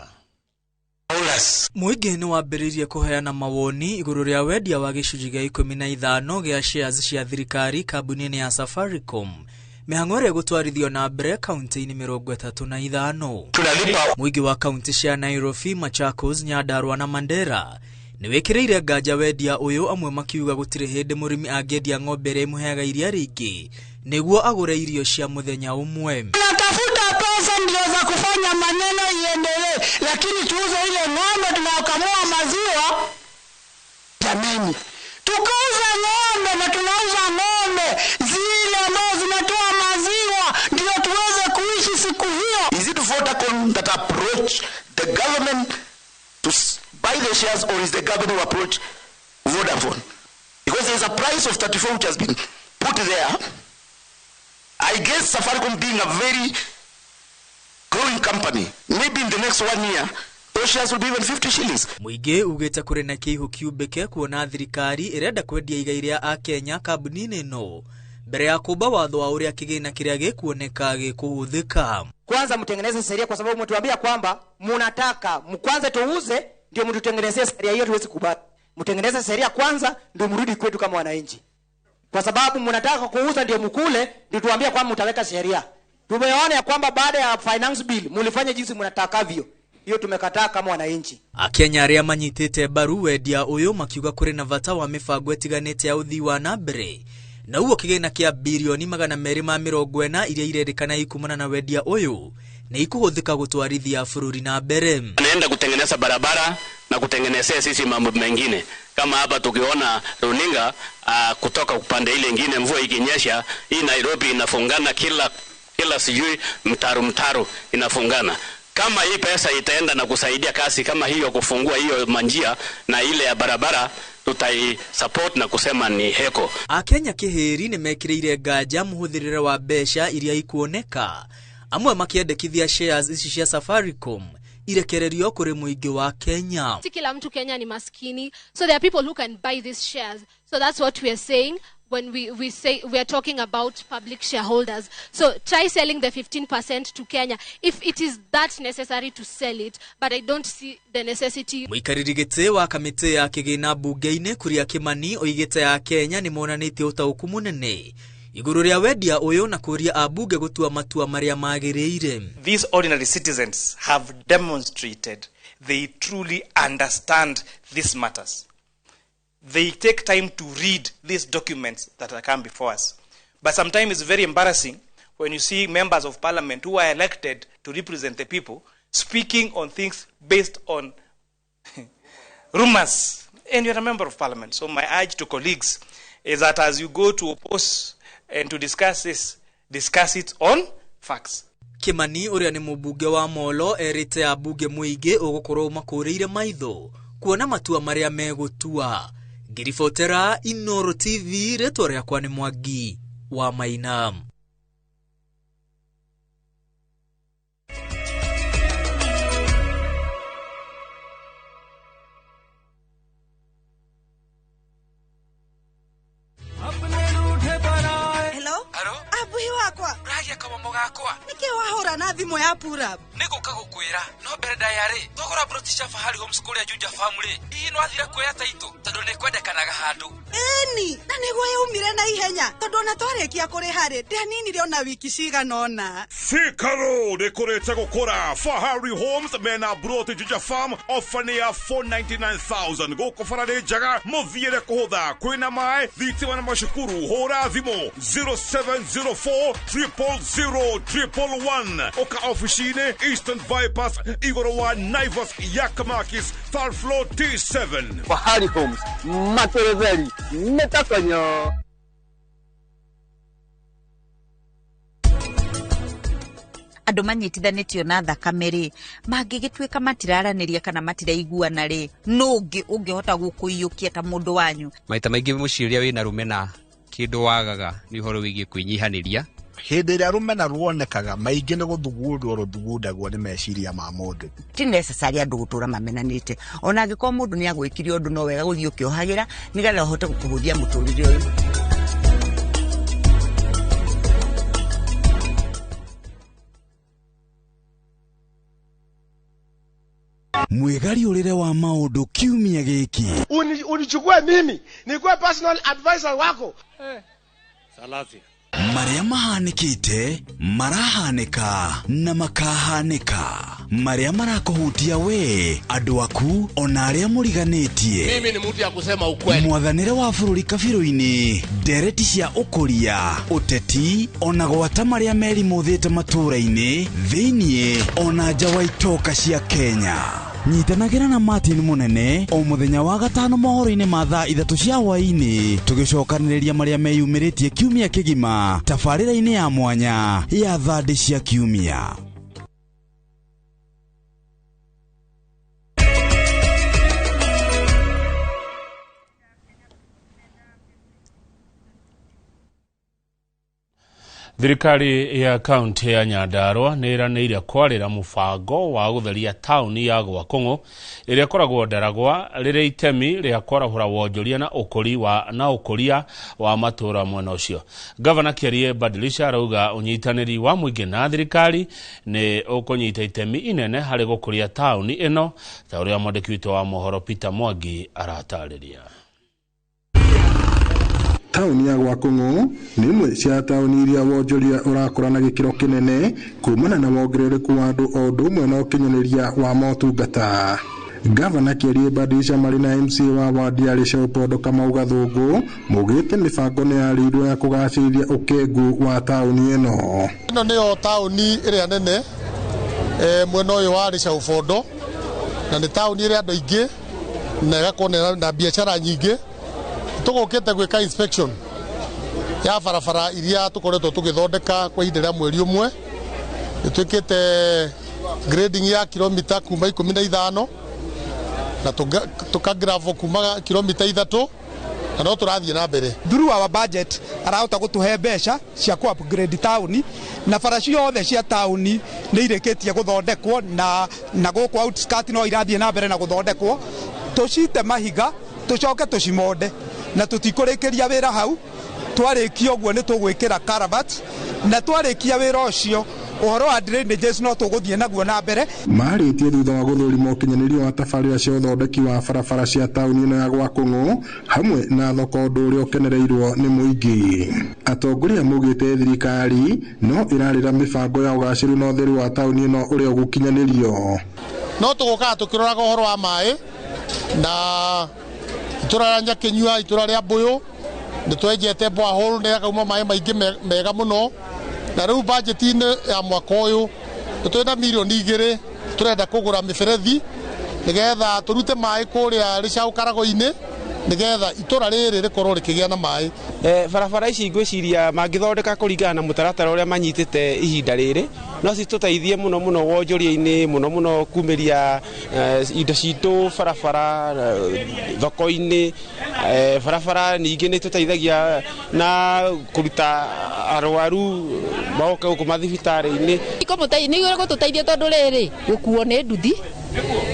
Muingi ni wambiririe kuheana mawoni iguru ria wendia wa gicunji gia 15 gia shares cia thirikari kambuni-ini ya Safaricom. Mihango ria gutwarithio na mbere kaunti-ini 35. Muingi wa kaunti cia Nairobi, Machakos, Nyandarua na Mandera ni wekireire nganja wendia uyu, amwe makiuga gutire hindi murimi angendia ng'ombe ria imuheaga iria ringi niguo agure irio cia muthenya umwe. Tunatafuta pesa ndio za kufanya maneno iendelee, lakini tuuze ile ng'ombe tunaokamua maziwa. Jamani, tukauza ng'ombe na tunauza ng'ombe zile ambazo zinatoa maziwa ndio tuweze kuishi siku hiyo. Is it Vodacom that approach the government to buy the shares, or is the government who approach Vodafone? Because there is a price of 34 which has been put there. I guess Safaricom being a very growing company, maybe in the next 1 year, those shares will be even 50 shillings. Muingi ugete kuri na kiihu kiumbeke kuona thirikari irenda kwendia igai ria a Kenya kambuni-ini no mbere ya kuba watho wa uria kigina kiria gikuoneka gikuhuthika. Kwanza mtengeneze sheria, kwa sababu mtuambia kwamba mnataka mkwanza tuuze ndio mtutengenezee sheria hiyo, tuwezi kubali. Mtengeneze sheria kwanza ndio mrudi kwetu kama wananchi. Kwa sababu mnataka kuuza ndio mkule, ndio tuambia kwamba mtaweka sheria. Tumeona ya kwamba baada ya finance bill mlifanya jinsi mnatakavyo. Hiyo tumekataa kama wananchi. Akenya aria manyitite mbaru wendia uyu makiuga kuri na vata wa mibango itiganite ya uthii wa na mbere, na uo kigina kia bilioni 240 iria irerikana ikumana na wendia uyu na ikuhuthika gutwarithia bururi na mbere. Anaenda kutengeneza barabara na kutengenezea sisi mambo mengine. Kama hapa tukiona runinga kutoka upande ile nyingine, mvua ikinyesha hii Nairobi inafungana kila sijui mtaro inafungana. Kama hii pesa itaenda na kusaidia kasi kama hiyo kufungua hiyo manjia na ile ya barabara, tutai support na kusema ni heko. Akenya kihiri ni mekirire nganja muhuthirire wa besha iria ikuoneka, amwe makiendekithia shares ici cia Safaricom irekererio kuri muingi wa Kenya. Kila mtu Kenya ni maskini, so there are people who can buy these shares. So that's what we are saying when we say we are talking about public shareholders. So try selling the 15% to Kenya if it is that necessary to sell it, but I don't see the necessity. Muikaririgite wa kamite ya kigina bunge-ini Kuria Kimani oigite ya Kenya ni monanite utauku munene iguru ria wendia uyu na kuria abunge gutua matua maria magiriire. These ordinary citizens have demonstrated they truly understand these matters. They take time to read these documents that are come before us. But sometimes it's very embarrassing when you see members of parliament who are elected to represent the people speaking on things based on rumors and you're a member of parliament. So my urge to colleagues is that as you go to oppose and to discuss this, discuss it on facts. Kimani uria ni mubunge wa Molo erite abunge muingi ugukorwo makureire maitho kuona matua maria megutua. Ngiribotera Inooro TV, retwa riakwa ni Mwangi wa Maina. Nike wahora na thimo ya pura niguka gukwira no mbere ndayari thogora British Fahari Homeschool ya Juja family ii no athira kuoya taito tondu ni kwendekanaga handu eni na niguo yaumire na ihenya tondu na twarekia kuri hari ndianinire ona wiki ciganona Sikaro dekorete gukura Fahari Homes mena British Juja farm ofania 499,000 goko farade jaga muthiire kuhutha kwina mai thitima na mashukuru hora thimo 0704 000 Oka officine Eastern Bypass Igorowa Naivas Yakamakis third floor T7 Fahari Homes Matereveli Metakanyo Andu manyitithanitio na thakame mangigituika matiraraniria kana matiraiguana nungi ungihota gukuyukia ta mundu wanyu maita maingi muciria wina rumena kindu wagaga ni horo wigie kunyihaniria hindi ria rumena ruonekaga maingi ni guthugundwo ruthugundagwo ni meciria ma mundu ti necessary andu gutura mamenanite ona angiko mundu ni agwikiri undu no wega guthio kiohagira nigetha uhote gukuhuthia muturire uyu Mwegari urire wa maundu kiumia giki unichukue mimi nikuwe personal advisor wako Salazia maria mahanikite marahanika na makahanika maria marakuhutia we andu aku ona aria muriganitie mimi ni mtu ya kusema ukweli mwathanire wa bururi kabiru-ini ndereti cia ukuria uteti ona gwata maria meri muthite matura-ini thiini ona nja wa itoka cia Kenya nyitanagira na Martin Munene o muthenya wa gatano mohoro-ini ma thaa 3 cia hwaini tugicokaniriria maria meyumiritie kiumia kigima tabarira-ini ya mwanya ya thandi cia kiumia Thirikari ya kaunti ya Nyandarua niranire kwarira mubango wa gutheria tauni ya Gwakungu iria koragwo Ndaragwa rire itemi ria kwarahura wonjoria na ukuria wa matura mwena ucio. Governor Kiarie Badilisha arauga unyitaniri wa muingi na thirikari ni ukunyita itemi inene hari gukuria tauni ino ta uria mwandiki witu wa mohoro Peter Mwangi aratariria. Tauni ya Gwakungu ni imwe cia tauni iria wonjoria urakura na gikiro kinene kumana na wongerereku wa andu o ndu umwe na ukinyaniria wa motungata. Gavana Kiarie Badilisha mari na MC wa wadi ya Lishopodo Kamau Gathungu mugite mibango ni yarirwo ya kugacirithia ukengu wa tauni ino. Ino niyo tauni iria nene mwena uyu wa Lishopodo na ni tauni iria andu aingi na igakorwo na biashara nyingi. Tugukite gwika inspection ya barabara iria tukoretwo tugithondeka kwa ihinda rĩa mweri umwe nitwikite grading ya kilomita kuma 15 na tukagravo kuma kilomita 3 na no turathie na mbere through our budget arahota gutuhe mbeca cia ku upgrade tauni na baraci yothe cia tauni ni ireketie guthondekwo na guku outskirt no irathie na mbere na guthondekwo tucite mahiga tucoke tucimonde na tutikurikiria wira hau twarikia uguo ni tugwikira caravat na twarikia wira ucio uhoro wa drainages no tuguthie naguo na mbere maritie thutha wa guthurima ukinyanirio wa tabarira cia uthondeki wa barabara cia tauni ino ya Gwakungu hamwe na thoko undu uria ukenereirwo ni muingi. Atongoria mugite thirikari no irarira mibango ya ugaciru na utheru wa tauni ino uria ugukinyanirio no tuguka tukiroraga uhoro wa mai na turaranya kinyua itura ria Mbuyu nitwenjete borehole ne akauma mai maingi mega muno na riu budget-ini ya mwaka uyu twina milioni 2 turenda kugura miberethi nigetha turute mai kuria ricau karago-ini nigetha itura riri rikorwo rikigia na mai. Barabara ici ngwiciria mangithondeka kuringana na mutaratara uria manyitite ihinda riri no cituteithie muno muno wonjoria-ini muno kumiria indo citu barabara thoko-ini barabara ningi ni tuteithagia na kuruta arwaru maoke guku mathibitari-ini ni gwe tuteithie tondu riri gukuo ni nduthi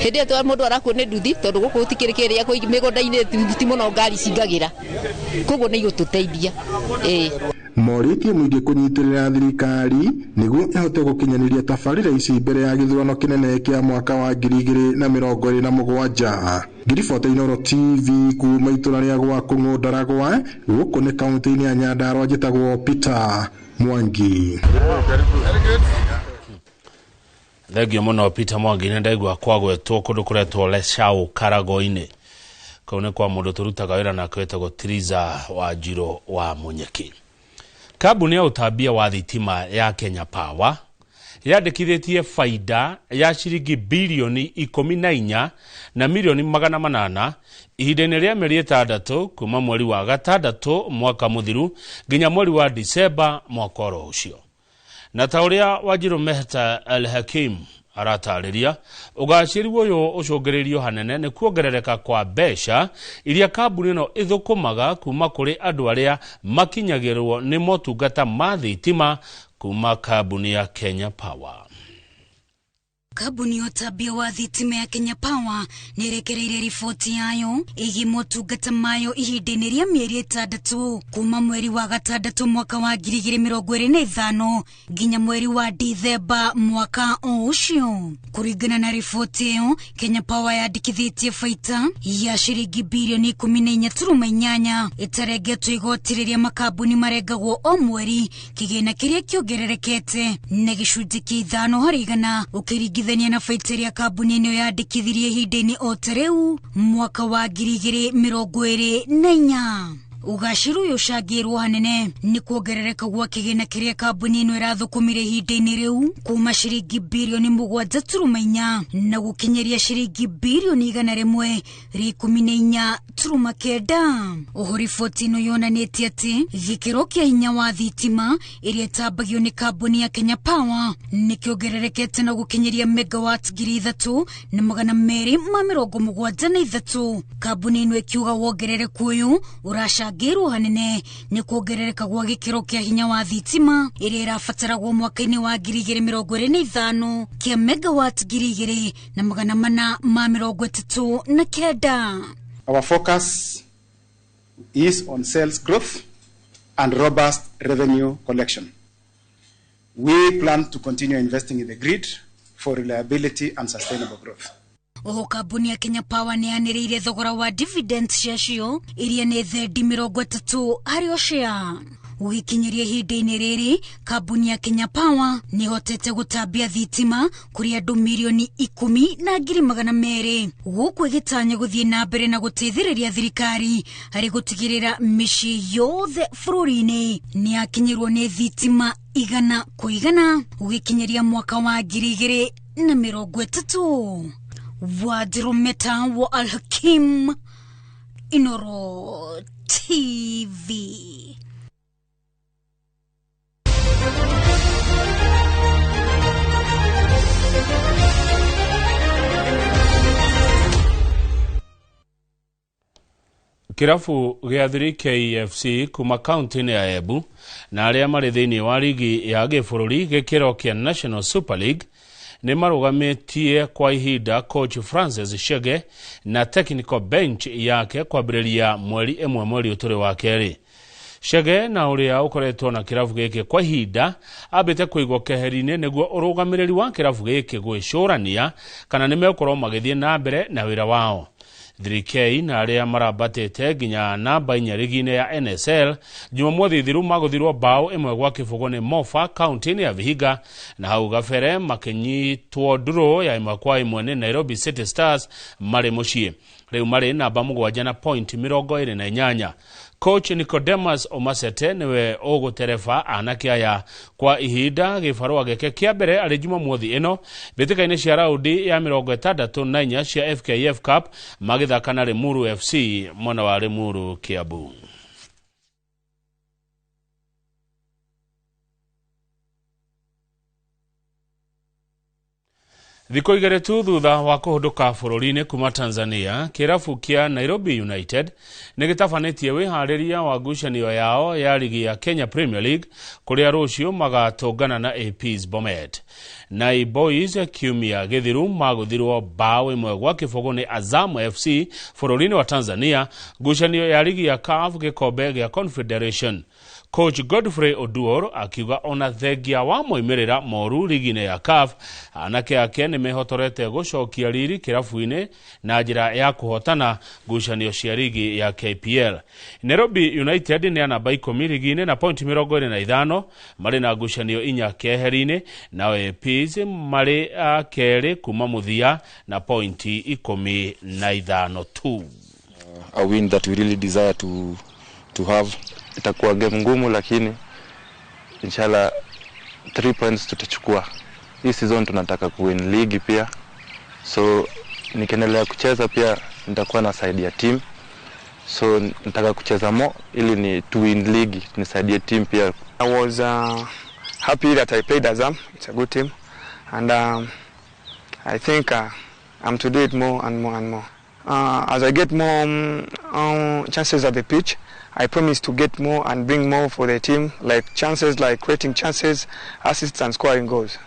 hindi atu mundu arakuo ni nduthi tondu guku utikirikiria ku migunda-ini ti muno ngari cingagira koguo ni gututeithia moritie muingi kunyitirira thirikari niguo ihote gukinyaniria tabarira ici mbere ya githurano kinene kia mwaka wa 2027. Ngiribota Inooro TV kuma itura ria gwa Kung'u Ndaragwa guku ni kaunti-ini ya Nyandarua njitagwo Peter Mwangi. Thegio muno Peter Mwangi nä ndaigua kwagwetwo kå ndå kå retwo Lecau Karago-inä kau nä kwa må ndå tå rutaga wä ra nake wetagwo Triza wa Njirå wa Munyeki. Kambuni ya utambia wa thitima ya Kenya Power yandikithĩtie faida ya ciringi bilioni 14 na milioni 800 ihinda-inĩ rĩa mĩeri 6 kuma mweri wa gatandatũ mwaka mũthiru nginya mweri wa Disemba mwaka ũcio. Na ta ũrĩa Wanjiru Mehta Al-Hakim aratarĩria ũgacĩru ũyũ ũcũngĩrĩirio hanene nĩ kuongerereka kwa mbeca iria kambuni ĩno ĩthũkũmaga kuma kũrĩ andũ arĩa makinyagĩrwo nĩ motungata ma thitima kuma kambuni ya Kenya Power. Kambuni ya utambia wa thitima ya Kenya Power nirekereire riboti yayo igi motungata mayo ihinda-inĩ rĩa mĩeri 6 kuma mweri wa gatandatũ mwaka wa 2025 nginya mweri wa Dithemba mwaka ũcio. Kũringana na riboti ĩyo, Kenya Power yandikithĩtie baita ya ciringi bilioni 14.8 ĩtarengetwo igoti rĩrĩa makambuni marengagwo o mweri, kĩgĩna kĩrĩa kĩongererekete na gĩcunjĩ kĩa 5% ũkĩringithania na baita ya kambuni ĩno yandikithirie ihinda-inĩ o ta rĩu mwaka wa 2024. Ugacĩru ũyũ ũcangĩirwo hanene nĩ kuongerereka gwa kĩgĩna kĩrĩa kambuni ĩno ĩrathũkũmire ihinda-inĩ rĩu kuma ciringi bilioni 7.4 na gũkinyeria ciringi bilioni 114.9. Oho riboti ĩno yonanĩtie atĩ gĩkĩro kĩa hinya wa thitima ĩrĩa ĩtambagio nĩ kambuni ya Kenya Power nĩ kĩongererekete na gũkinyeria megawatt 3,273. Kambuni ĩno ĩkiuga wongerereku ũyũ ũracangĩirwo hanene nĩ kuongerereka gwa gĩkĩro kĩa hinya wa thitima ĩrĩa ĩrabataragwo mwaka-inĩ wa 2025 kĩa megawatt 2,439. Our focus is on sales growth and robust revenue collection. We plan to continue investing in the grid for reliability and sustainable growth. Oho kambuni ya Kenya Power nĩ yanĩrĩire thogora wa dividends ciacio iria nĩ thendi 30 harĩ o share. Ũgĩkinyeria ihinda-inĩ rĩrĩ, kambuni ya Kenya Power nĩ hotete gũtambia thitima kũrĩ andũ milioni 10,200 gũkũ ĩgĩtanya gũthiĩ na mbere na gũteithĩrĩria thirikari harĩ gũtigĩrĩra mĩciĩ yothe bũrũri-inĩ nĩ yakinyĩrwo nĩ thitima igana kwa igana ũgĩkinyeria mwaka wa 2030. Wanjiru Mehta wa Al-Hakim, Inooro TV. Kirafu gĩa thiri KFC kuma kaunti-inĩ ya Embu na arĩa marĩ thĩinĩ wa ligi ya gĩbũrũri gĩkĩro kĩa National Super League nĩ marũgamĩtie kwa ihinda coach Francis Shege na technical bench yake kwambĩrĩria mweri ĩmwe mweri ũtũrĩ wa kerĩ. Shege na ũrĩa ũkoretwo na kĩrafu gĩkĩ kwa ihinda ambĩte kũigwo keheri-inĩ nĩguo ũrũgamĩrĩri wa kĩrafu gĩkĩ gwĩcũrania kana nĩ megũkorwo magĩthiĩ na mbere na wĩra wao. 3K na arĩa marabatĩte nginya namba 4 ligi-inĩ ya NSL Jumamothi thiru magũthirwo bao ĩmwe gwa kĩbũgũ nĩ Mofa kaunti-inĩ ya Vihiga na hau gabere makĩnyitwo draw ya 1-1 nĩ Nairobi City Stars marĩ mũciĩ. Rĩu marĩ namba 7 na point 28. Coach Nicodemus Omasete niwe ogutereba anake aya kwa ihinda gifarwa geke kia mbere ari Jumamothi ino bitikaine cia raundi ya 64 cia FKF Cup magithaka na Limuru FC mwana wa Limuru Kiambu. Thiko igere tu thutha wa kuhunduka bururi-ini kuma Tanzania, kirabu kia Nairobi United nigitabanetie wihariria wa ngucanio yao ya ligi ya Kenya Premier League kuria rucio magatongana na AP's Bomet. Nai Boys kiumia githiru maguthirwo bao imwe gwa kifogo ni Azam FC bururi-ini wa Tanzania ngucanio ya ligi ya CAF gikombe gia Confederation. Coach Godfrey Oduor akiuga ona thengia wa moimerera moru ligine ya CAF anake ake ni mehotorete gucokia riri kirabu-ini na njira ya kuhotana ngucanio cia ligi ya KPL. Nairobi United ni namba 10 ligine na point 25 mari na ngucanio 4 keheri-ini na APs mari keri kuma muthia na point 15 tu. A win that we really desire to have. Itakuwa game ngumu lakini inshallah 3 points tutachukua. Hii season tunataka kuwin league pia. So nikiendelea kucheza pia nitakuwa na side ya team. So nitaka kucheza more ili ni to win league nisaidie team pia. I was happy that I played Azam. It's a good team and I think I'm to do it more and more and more. As I get more chances at the pitch, I promise to get more and bring more for the team, like chances, like creating chances, assists and scoring goals.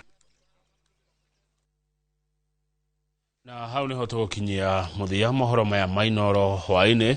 Na hau niho tugukinyia muthia mohoro maya mainoro hwaine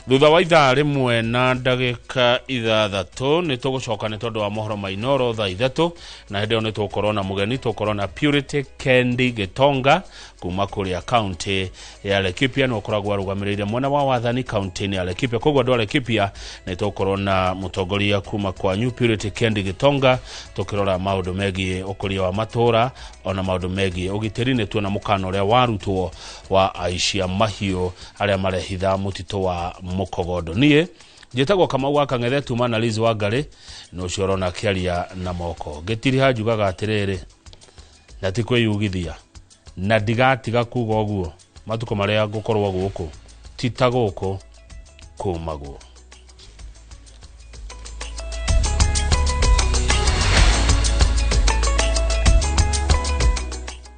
thutha wa ithaa rimwe na ndagika 6 ni tugucoka ni tondu wa mohoro mainoro thaa 3 na hindi oni tukorwo na mugeni tukorwo na Purity Kendi Gitonga kuma kuria county ya Laikipia no koragwa rugamirire mwena wa wathani county ya Laikipia kogwa ndo Laikipia ni tukorwo na mutongoria kuma kwa New Purity Kendi Gitonga tukirora maundu megi ukuria wa matura ona maundu megi ugitiri-ini tu na mukano ria warutwo wa aishia mahio aria marehitha mutito wa mukogodo nie njitagwo Kamau wa Kang'ethe tuma na Liz Wangari no ciorona kiaria na moko gitiri hajugaga atiriri na tikwiyugithia na ndigatiga kuga uguo matuko maria ngukorwo guku titaguko kumaguo.